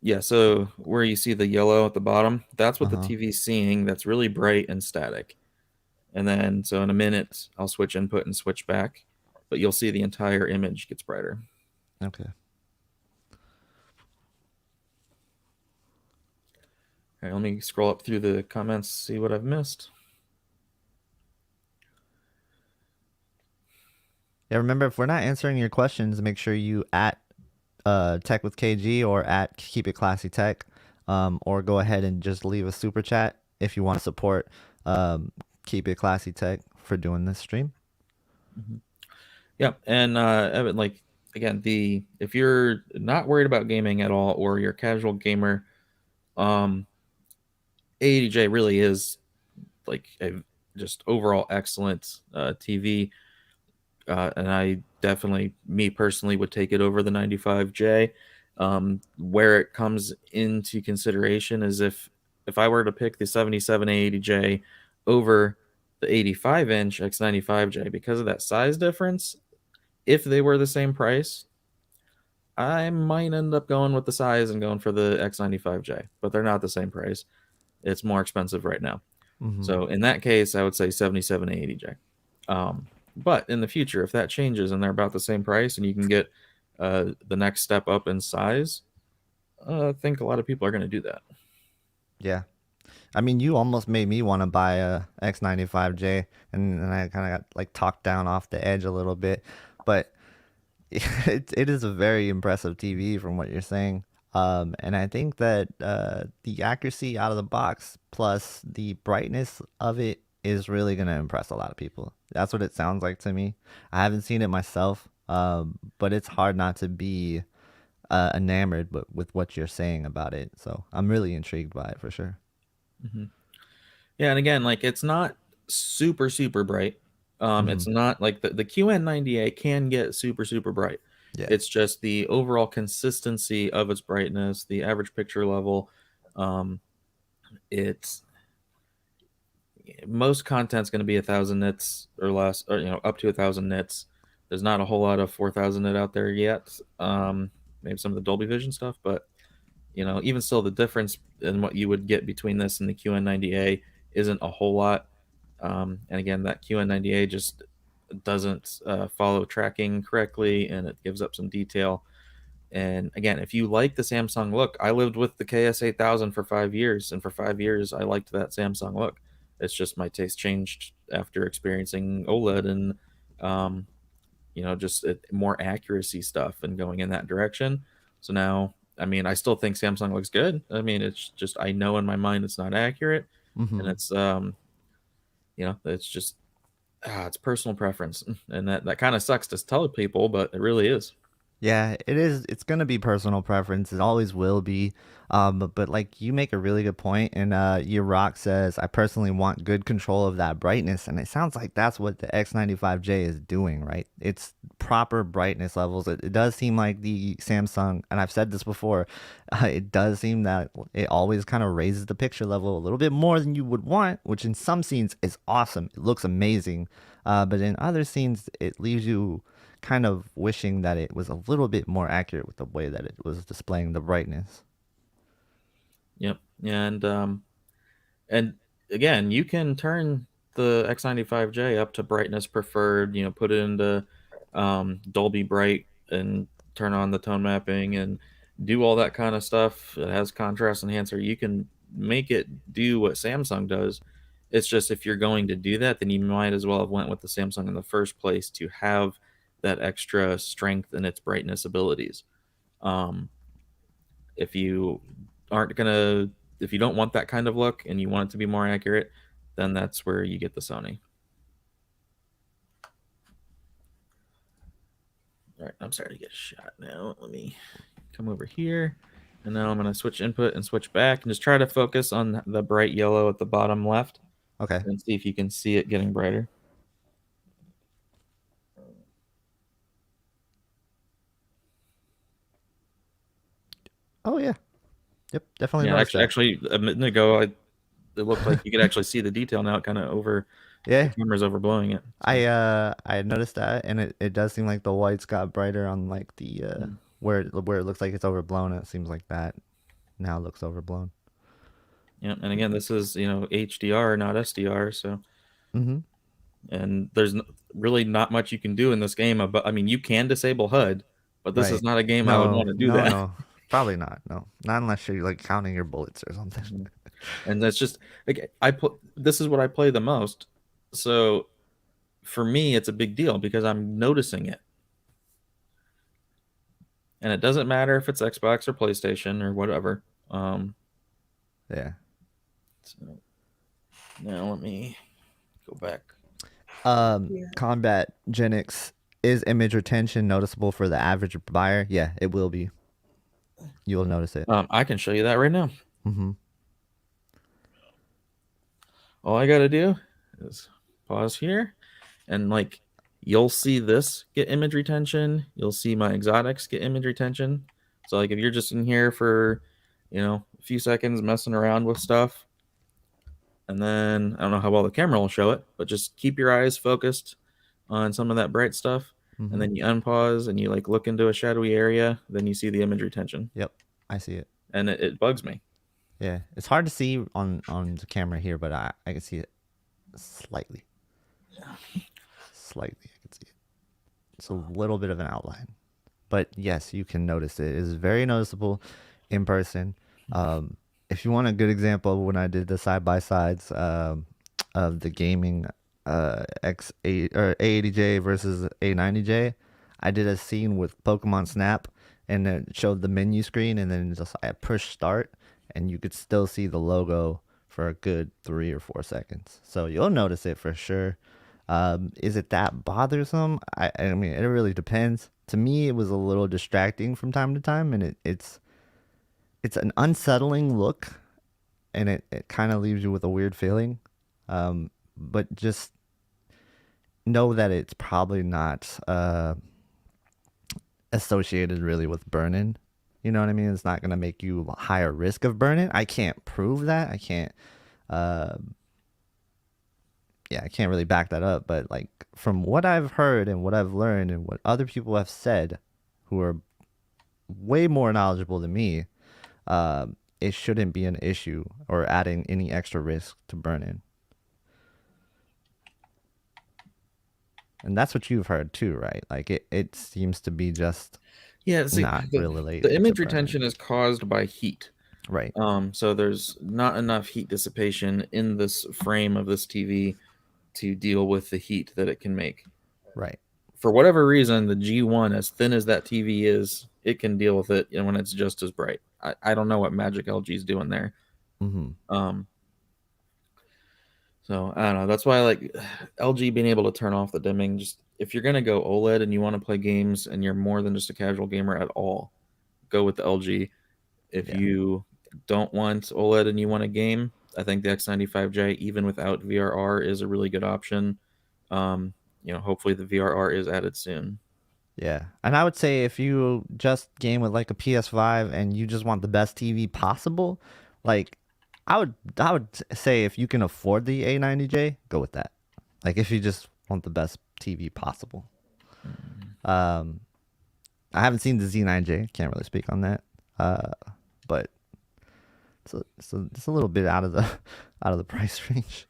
Yeah, so where you see the yellow at the bottom, that's what the Uh-huh. TV's seeing. That's really bright and static. And then, so in a minute, I'll switch input and switch back, but you'll see the entire image gets brighter. Okay. All right, let me scroll up through the comments, see what I've missed. Yeah, remember, if we're not answering your questions, make sure you at Tech with KG or at Keep It Classy Tech, or go ahead and just leave a super chat if you want to support Keep It Classy Tech for doing this stream. Mm-hmm. Yeah, and Evan, like again, if you're not worried about gaming at all or you're a casual gamer, um, A80J really is like a just overall excellent TV. And I definitely, me personally, would take it over the 95J. Where it comes into consideration is if I were to pick the 77 A80J over the 85-inch X95J because of that size difference. If they were the same price, I might end up going with the size and going for the X95J, but they're not the same price. It's more expensive right now. Mm-hmm. So in that case, I would say 77 A80J. But in the future, if that changes and they're about the same price and you can get the next step up in size, I think a lot of people are going to do that. Yeah. I mean, you almost made me want to buy a X95J, and I kind of got like talked down off the edge a little bit, but it is a very impressive TV from what you're saying. And I think that the accuracy out of the box plus the brightness of it is really going to impress a lot of people. That's what it sounds like to me. I haven't seen it myself, but it's hard not to be enamored with what you're saying about it. So I'm really intrigued by it for sure. Mm-hmm. Yeah, and again, like it's not super bright. Mm-hmm. It's not like the QN90A can get super bright. Yeah. It's just the overall consistency of its brightness, the average picture level. It's most content's going to be 1,000 nits or less, or up to 1,000 nits. There's not a whole lot of 4,000 nit out there yet. Maybe some of the Dolby Vision stuff, but even still, the difference in what you would get between this and the QN90A isn't a whole lot. And again, that QN90A just doesn't follow tracking correctly, and it gives up some detail. And again, if you like the Samsung look, I lived with the KS8000 for 5 years, and for 5 years, I liked that Samsung look. It's just my taste changed after experiencing OLED and, just more accuracy stuff and going in that direction. So now, I mean, I still think Samsung looks good. I mean, it's just, I know in my mind it's not accurate, and Mm-hmm. it's just, it's personal preference. And that kind of sucks to tell people, but it really is. Yeah, it is. It's gonna be personal preference. It always will be. But like you make a really good point, and your rock says, I personally want good control of that brightness, and it sounds like that's what the X95J is doing, right? It's proper brightness levels. It does seem like the Samsung, and I've said this before, it does seem that it always kind of raises the picture level a little bit more than you would want, which in some scenes is awesome. It looks amazing, but in other scenes, it leaves you kind of wishing that it was a little bit more accurate with the way that it was displaying the brightness. Yep. And again, you can turn the X95J up to brightness preferred, put it into Dolby Bright and turn on the tone mapping and do all that kind of stuff. It has contrast enhancer. You can make it do what Samsung does. It's just if you're going to do that, then you might as well have went with the Samsung in the first place to have that extra strength in its brightness abilities. Um, if you aren't gonna, if you don't want that kind of look and you want it to be more accurate, then that's where you get the Sony. All right, I'm sorry to get shot now. Let me come over here, and now I'm gonna switch input and switch back and just try to focus on the bright yellow at the bottom left Okay. and see if you can see it getting brighter. Oh yeah. Yep, definitely Yeah, noticed that. actually, a minute ago, it looked like you could actually see the detail now. It kind of over the Yeah, camera's overblowing it. So I noticed that, and it does seem like the whites got brighter on like the mm. where it looks like it's overblown. It seems like that now looks overblown. Yeah, and again, this is HDR, not SDR. So Mm-hmm. and there's really not much you can do in this game. But I mean, you can disable HUD, but this is Right. not a game I would No, want to do no, that. no. Probably not. No, not unless you're like counting your bullets or something. Mhm. And that's just like this is what I play the most. So for me, it's a big deal because I'm noticing it. And it doesn't matter if it's Xbox or PlayStation or whatever. Yeah. So now let me go back. Combat Genix, is image retention noticeable for the average buyer? Yeah, it will be. You will notice it. I can show you that right now. Mm-hmm. All I got to do is pause here, and like you'll see this get image retention. You'll see my exotics get image retention. So like if you're just in here for, a few seconds messing around with stuff, and then I don't know how well the camera will show it, but just keep your eyes focused on some of that bright stuff, and Mm-hmm. then you unpause and you like look into a shadowy area, then you see the image retention, Yep, I see it. and it bugs me. Yeah, it's hard to see on the camera here, but I can see it slightly. Slightly, I can see it. It's a little bit of an outline, but yes, you can notice it. It is very noticeable in person. Um, if you want a good example of when I did the side by sides of the gaming X8 or A80J versus A90J, I did a scene with Pokemon Snap, and it showed the menu screen, and then just I pushed start, and you could still see the logo for a good 3 or 4 seconds. So you'll notice it for sure. Is it that bothersome? I mean, it really depends. To me, it was a little distracting from time to time, and it's an unsettling look, and it kind of leaves you with a weird feeling. But just know that it's probably not associated really with burn-in. You know what I mean? It's not going to make you a higher risk of burn-in. I can't prove that. I can't uh, yeah, I can't really back that up, but like from what I've heard and what I've learned and what other people have said who are way more knowledgeable than me, it shouldn't be an issue or adding any extra risk to burn-in. And that's what you've heard too, right? Like it seems to be just Yeah, see, not the related to image burn-in. retention is caused by heat. Right. So there's not enough heat dissipation in this frame of this TV to deal with the heat that it can make. Right. For whatever reason, the G1, as thin as that TV is, it can deal with it when it's just as bright. I don't know what magic LG is doing there. Mm-hmm. Um, so I don't know. That's why I like LG being able to turn off the dimming. Just if you're gonna go OLED and you want to play games and you're more than just a casual gamer at all, go with the LG. If Yeah. you don't want OLED and you want a game, I think the X95J, even without VRR, is a really good option. Hopefully the VRR is added soon. Yeah. And I would say if you just game with like a PS5 and you just want the best TV possible, like I would say if you can afford the A90J, go with that. Like if you just want the best TV possible. Mm. Um I haven't seen the Z9J, can't really speak on that. But it's a little bit out of the out of the price range.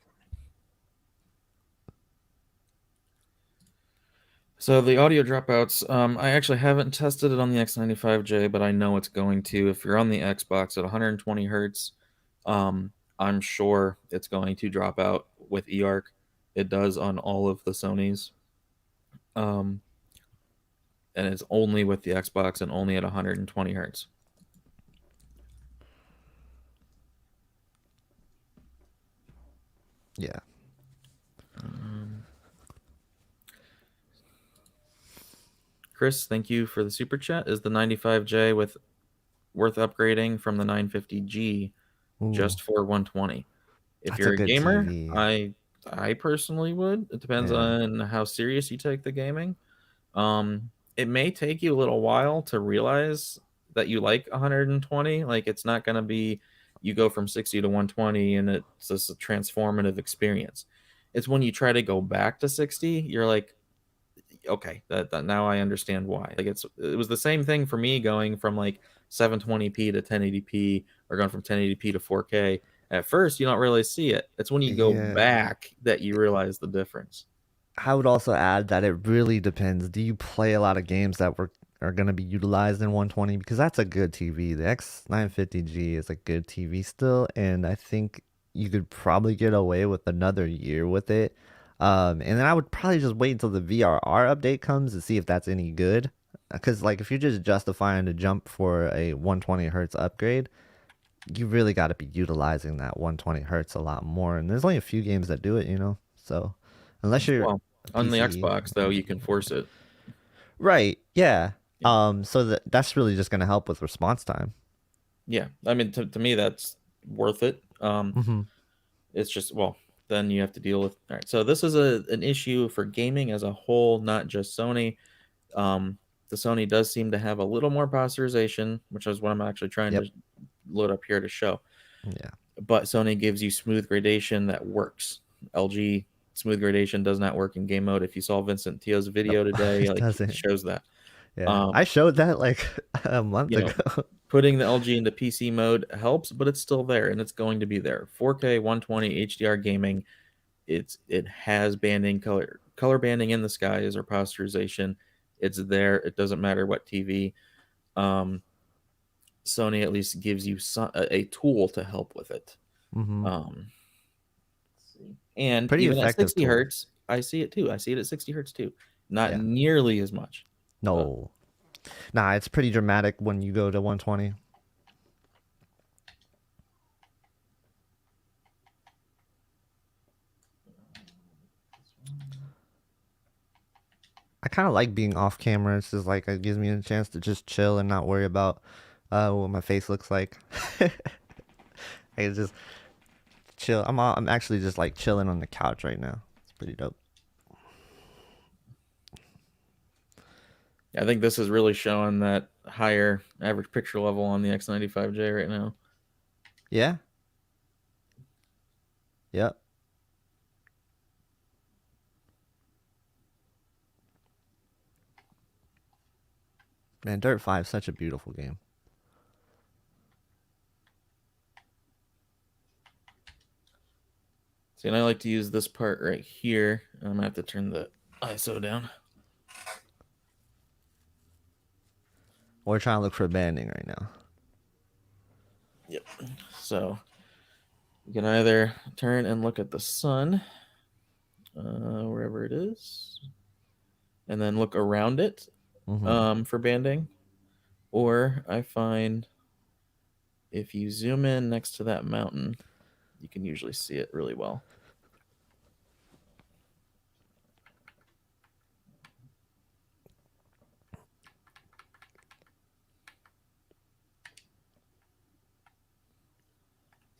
So the audio dropouts, I actually haven't tested it on the X95J, but I know it's going to. If you're on the Xbox at 120 hertz, I'm sure it's going to drop out with eARC. It does on all of the Sonys, um, and it's only with the Xbox and only at 120 hertz. Yeah. Chris, thank you for the super chat. Is the 95J worth upgrading from the 950G Ooh, just for 120? If that's a you're a good gamer, TV. I personally would. It depends Yeah. on how serious you take the gaming. It may take you a little while to realize that you like 120. Like it's not going to be you go from 60 to 120 and it's just a transformative experience. It's when you try to go back to 60, you're like, okay, that now I understand why. Like it was the same thing for me going from like 720p to 1080p or going from 1080p to 4K. At first, you don't really see it. It's when you go Yeah. back that you realize the difference. I would also add that it really depends. Do you play a lot of games that are going to be utilized in 120? Because that's a good TV. The X950G is a good TV still, and I think you could probably get away with another year with it. And then I would probably just wait until the VRR update comes to see if that's any good. Because like if you're just justifying to jump for a 120 hertz upgrade, you really got to be utilizing that 120 hertz a lot more. And there's only a few games that do it, you know. So unless you're Well, a on the PC, Xbox though, you can force it. right? Yeah. Yeah. So that's really just gonna help with response time. Yeah. I mean, to me, that's worth it. Hmm. It's just, well, then you have to deal with. All right. So this is an issue for gaming as a whole, not just Sony. Um, the Sony does seem to have a little more posterization, which is what I'm actually trying Yep. to load up here to show. Yeah. But Sony gives you smooth gradation that works. LG smooth gradation does not work in game mode. If you saw Vincent Tio's video Nope. today, It like it doesn't. shows that. Yeah. Um, I showed that like a month you know, ago. putting the LG into PC mode helps, but it's still there and it's going to be there. 4K 120 HDR gaming, it has banding, color banding in the skies or posterization. It's there. It doesn't matter what TV. Um, Sony at least gives you a tool to help with it. Hmm. Um, and Pretty even at effective 60 tool. hertz, I see it too. I see it at 60 hertz too. Not Yeah. nearly as much. But No. Nah, it's pretty dramatic when you go to 120. I kind of like being off camera. It's just like it gives me a chance to just chill and not worry about what my face looks like. I can just chill. I'm actually just like chilling on the couch right now. It's pretty dope. I think this is really showing that higher average picture level on the X95J right now. Yeah. Yep. Man, Dirt 5 is such a beautiful game. See, and I like to use this part right here. I'm gonna have to turn the ISO down. We're trying to look for banding right now. Yep. So you can either turn and look at the sun, wherever it is, and then look around it Mm-hmm. for banding, or I find if you zoom in next to that mountain, you can usually see it really well.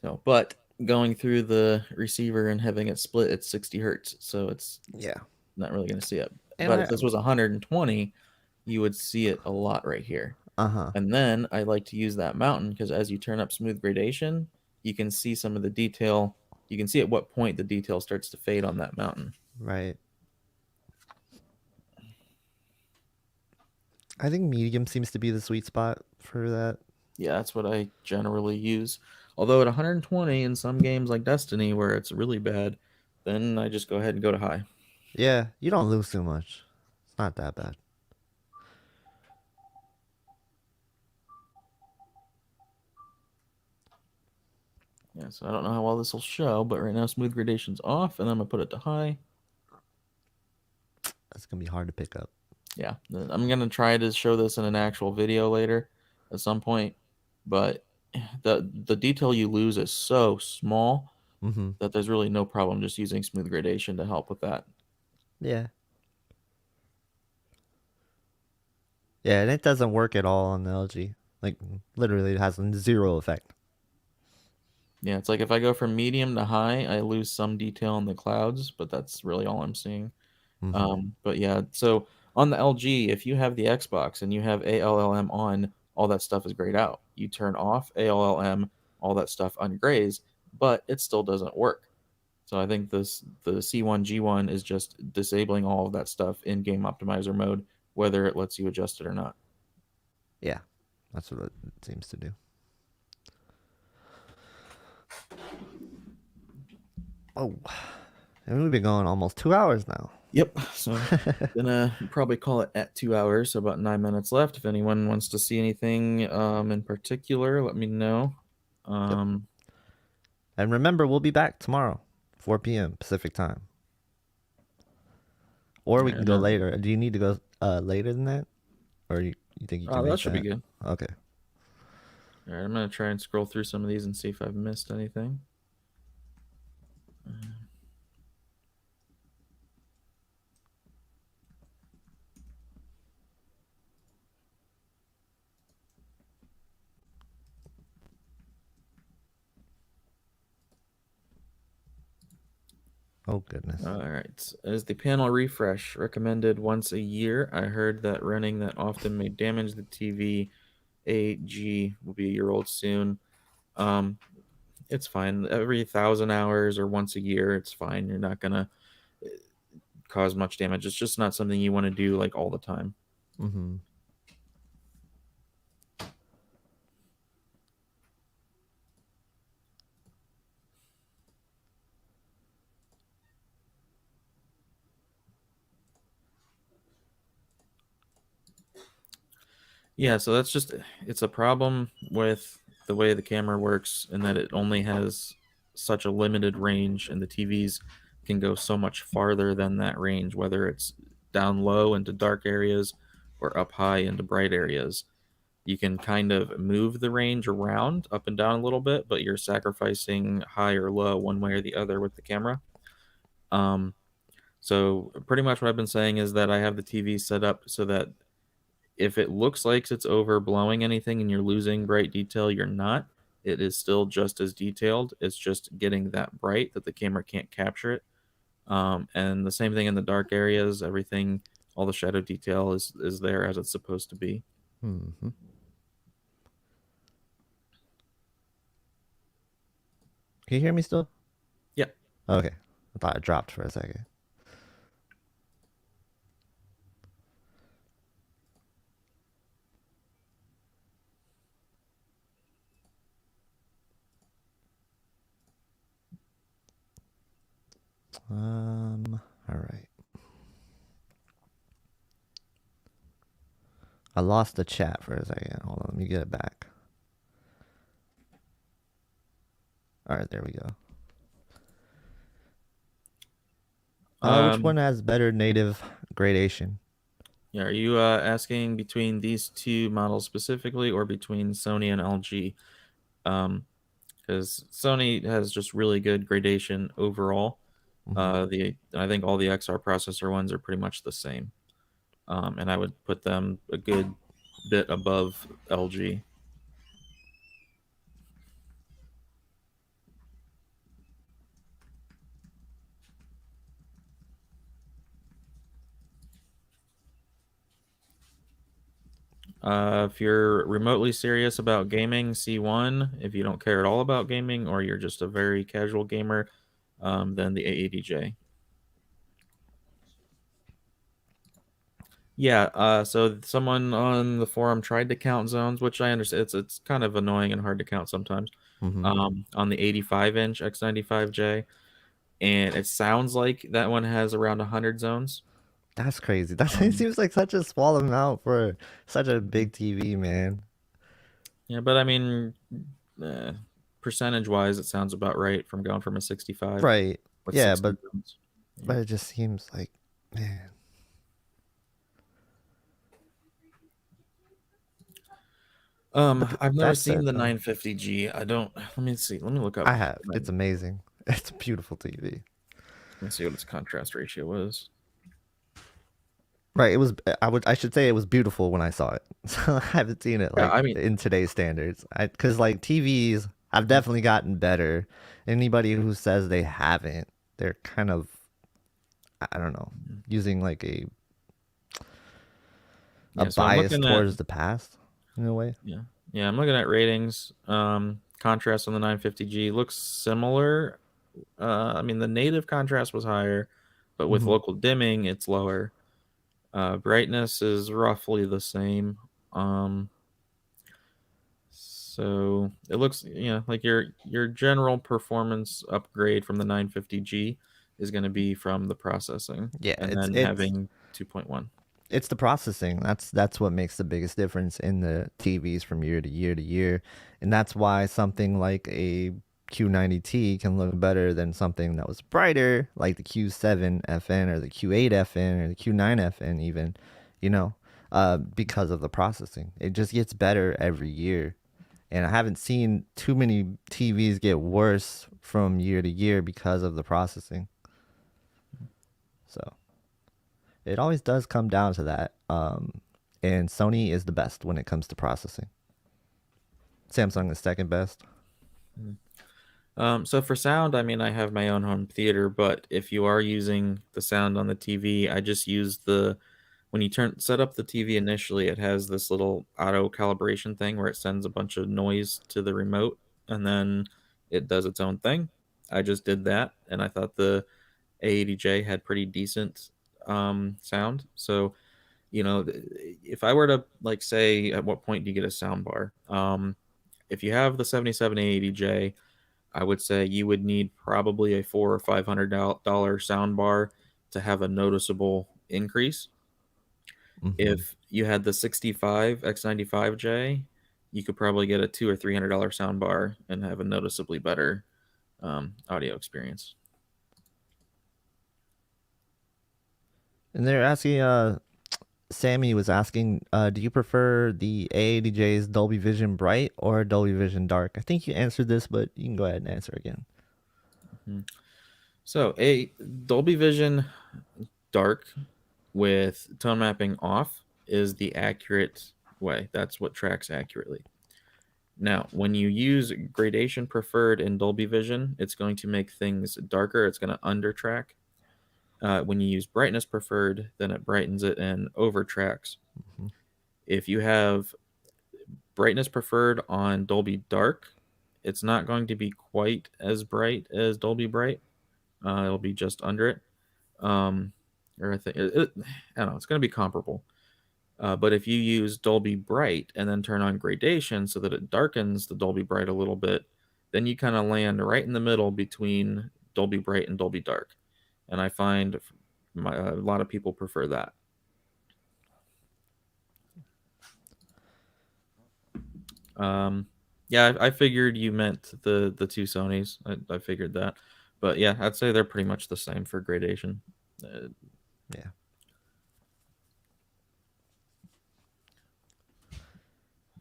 So, but going through the receiver and having it split at 60 hertz, so it's Yeah. not really going to see it. And But if this was 120, you would see it a lot right here. uh-huh. And then I like to use that mountain because as you turn up smooth gradation, you can see some of the detail. You can see at what point the detail starts to fade on that mountain. Right. I think medium seems to be the sweet spot for that. Yeah, that's what I generally use. Although at 120 in some games like Destiny where it's really bad, then I just go ahead and go to high. Yeah, you don't lose too much. It's not that bad. Yeah, so I don't know how well this will show, but right now smooth gradation's off, and I'm gonna put it to high. That's gonna be hard to pick up. Yeah, I'm gonna try to show this in an actual video later at some point, but the detail you lose is so small Mm-hmm. that there's really no problem just using smooth gradation to help with that. Yeah. Yeah, and it doesn't work at all on the LG. Like literally it has zero effect. Yeah, it's like if I go from medium to high, I lose some detail in the clouds, but that's really all I'm seeing. Mm-hmm. But yeah, so on the LG, if you have the Xbox and you have ALLM on, all that stuff is grayed out. You turn off ALLM, all that stuff ungrays, but it still doesn't work. So I think the C1G1 is just disabling all of that stuff in game optimizer mode, whether it lets you adjust it or not. Yeah, that's what it seems to do. Oh, and we've been going almost 2 hours now. Yep. So gonna probably call it at 2 hours. So about 9 minutes left. If anyone wants to see anything in particular, let me know. Yep. And remember, we'll be back tomorrow, 4 p.m. Pacific time. Or we can go later. Do you need to go later than that? Or you think you can make that should be good. Okay. All right, I'm going to try and scroll through some of these and see if I've missed anything. Oh, goodness. All right. Is the panel refresh recommended once a year? I heard that running that often may damage the TV. A80J will be a year old soon. It's fine. Every 1,000 hours or once a year, it's fine. You're not going to cause much damage. It's just not something you want to do like all the time. Mm-hmm. Yeah, so that's just, it's a problem with the way the camera works in that it only has such a limited range, and the TVs can go so much farther than that range, whether it's down low into dark areas or up high into bright areas. You can kind of move the range around up and down a little bit, but you're sacrificing high or low one way or the other with the camera. So pretty much what I've been saying is that I have the TV set up so that if it looks like it's overblowing anything and you're losing bright detail, you're not. It is still just as detailed. It's just getting that bright that the camera can't capture it. And the same thing in the dark areas. Everything, all the shadow detail is there as it's supposed to be. Mm-hmm. Can you hear me still? Yeah. Okay. I thought it dropped for a second. All right. I lost the chat for a second. Hold on, let me get it back. All right, there we go. Which one has better native gradation? Yeah, are you asking between these two models specifically, or between Sony and LG? Because Sony has just really good gradation overall. I think all the XR processor ones are pretty much the same, and I would put them a good bit above LG. If you're remotely serious about gaming, C1. If you don't care at all about gaming, or you're just a very casual gamer, then the A80J. Yeah, so someone on the forum tried to count zones, which I understand. It's kind of annoying and hard to count sometimes. On the 85-inch X95J, and it sounds like that one has around 100 zones. That's crazy. That seems like such a small amount for such a big TV, man. Yeah, but I mean, percentage-wise, it sounds about right from going from a 65. Right. With Yeah, 16 but zones. but it just seems like, man. I've never seen the though. 950G. I don't. Let me see. Let me look up. I have. It's amazing. It's a beautiful TV. Let me see what its contrast ratio is. Right. It was. I should say it was beautiful when I saw it. So I haven't seen it like in today's standards. Because like TVs have definitely gotten better. Anybody who says they haven't, they're kind of, I don't know, using like a bias towards the past. in a way. Yeah. Yeah, I'm looking at ratings. Contrast on the 950G looks similar. I mean, the native contrast was higher, but with Hmm. local dimming, it's lower. Brightness is roughly the same. Um, so it looks, like your general performance upgrade from the 950G is going to be from the processing, Yeah, and it's then it's having 2.1. it's the processing. That's what makes the biggest difference in the TVs from year to year to year, and that's why something like a Q90T can look better than something that was brighter, like the Q7 FN or the Q8 FN or the Q9 FN, even, you know, because of the processing. It just gets better every year, and I haven't seen too many TVs get worse from year to year because of the processing. So it always does come down to that. And Sony is the best when it comes to processing. Samsung is second best. So for sound, I mean, I have my own home theater, but if you are using the sound on the TV, I just use when you set up the TV initially, it has this little auto calibration thing where it sends a bunch of noise to the remote and then it does its own thing. I just did that and I thought the A80J had pretty decent sound. So, if I were to like say at what point do you get a sound bar? If you have the 77 A80J, I would say you would need probably a $400 or $500 sound bar to have a noticeable increase. Hmm. If you had the 65 X95J, you could probably get a $200 or $300 sound bar and have a noticeably better audio experience. And they're asking, Sammy was asking, do you prefer the A80J's Dolby Vision Bright or Dolby Vision Dark? I think you answered this, but you can go ahead and answer again. Mhm. So a Dolby Vision dark with tone mapping off is the accurate way. That's what tracks accurately. Now, when you use gradation preferred in Dolby Vision, it's going to make things darker. It's going to under track. When you use brightness preferred, then it brightens it and over tracks. Hmm. If you have brightness preferred on Dolby Dark, it's not going to be quite as bright as Dolby Bright. It'll be just under it. Um, or I don't know. It's going to be comparable. But if you use Dolby Bright and then turn on gradation so that it darkens the Dolby Bright a little bit, then you kind of land right in the middle between Dolby Bright and Dolby Dark. And I find a lot of people prefer that. Um, yeah, I figured you meant the two Sonys. I figured that, but yeah, I'd say they're pretty much the same for gradation. Uh, Yeah.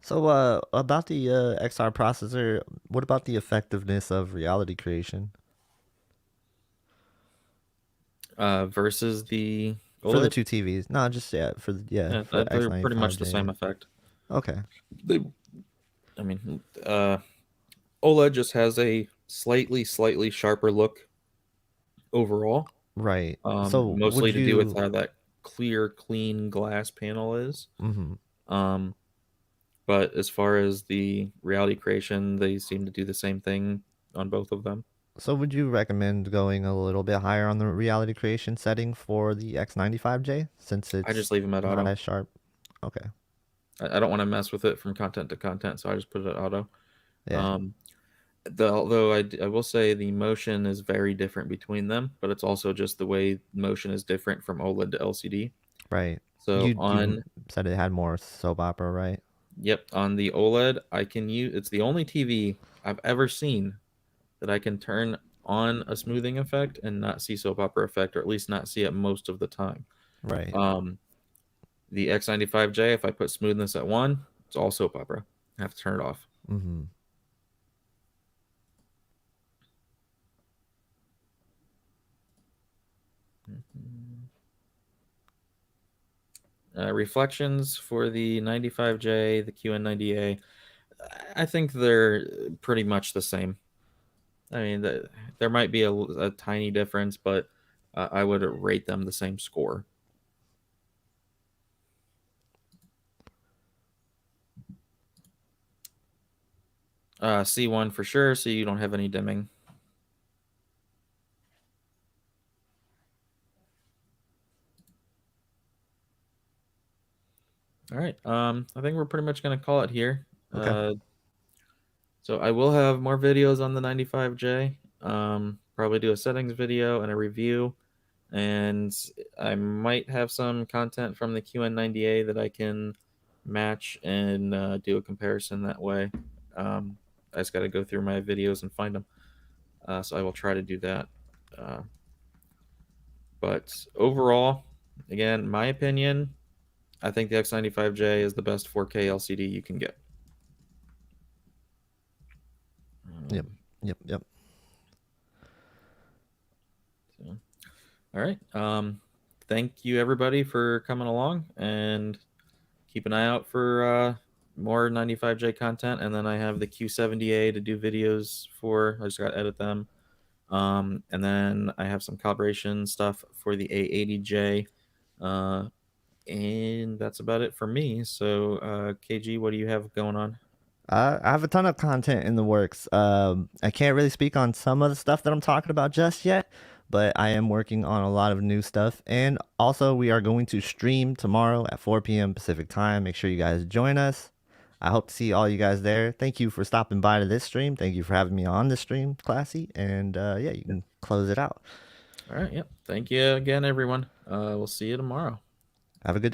So, about the XR processor, what about the effectiveness of reality creation versus the for the OLED. two TVs? No, just Yeah, for the they're pretty much the same X95J. effect. Okay. They, I mean, OLED just has a slightly sharper look overall, Right. So, would mostly to do with you? how that clear, clean glass panel is. Mm-hmm. Um, but as far as the reality creation, they seem to do the same thing on both of them. So would you recommend going a little bit higher on the reality creation setting for the X95J since I it's just leave them at not auto. as sharp? Okay. I don't want to mess with it from content to content, so I just put it at auto. Yeah. Um, although I will say the motion is very different between them, but it's also just the way motion is different from OLED to LCD. Right. So You said it had more soap opera, right? on the OLED, I can use it's the only TV I've ever seen that I can turn on a smoothing effect and not see soap opera effect, or at least not see it most of the time. Right. Um, the X95J, if I put smoothness at 1, it's all soap opera. I have to turn it off. Mm-hmm. Reflections for the 95J, the QN90A, I think they're pretty much the same. I mean, there might be a tiny difference, but I would rate them the same score. C1 for sure, so you don't have any dimming. All right. I think we're pretty much gonna call it here. Okay. So I will have more videos on the 95J. Probably do a settings video and a review, and I might have some content from the QN90A that I can match and do a comparison that way. I just got to go through my videos and find them. So I will try to do that. But overall, again, my opinion, I think the X95J is the best 4K LCD you can get. Yep. Yep. So, all right. Thank you everybody for coming along, and keep an eye out for more 95J content. And then I have the Q70A to do videos for. I just got to edit them. And then I have some calibration stuff for the A80J. And that's about it for me. So, KG, what do you have going on? I have a ton of content in the works. I can't really speak on some of the stuff that I'm talking about just yet, but I am working on a lot of new stuff. And also, we are going to stream tomorrow at 4 p.m. Pacific time. Make sure you guys join us. I hope to see all you guys there. Thank you for stopping by to this stream. Thank you for having me on this stream, Classy. And yeah, you can close it out. All right. Yep. Thank you again, everyone. We'll see you tomorrow. Have a good day.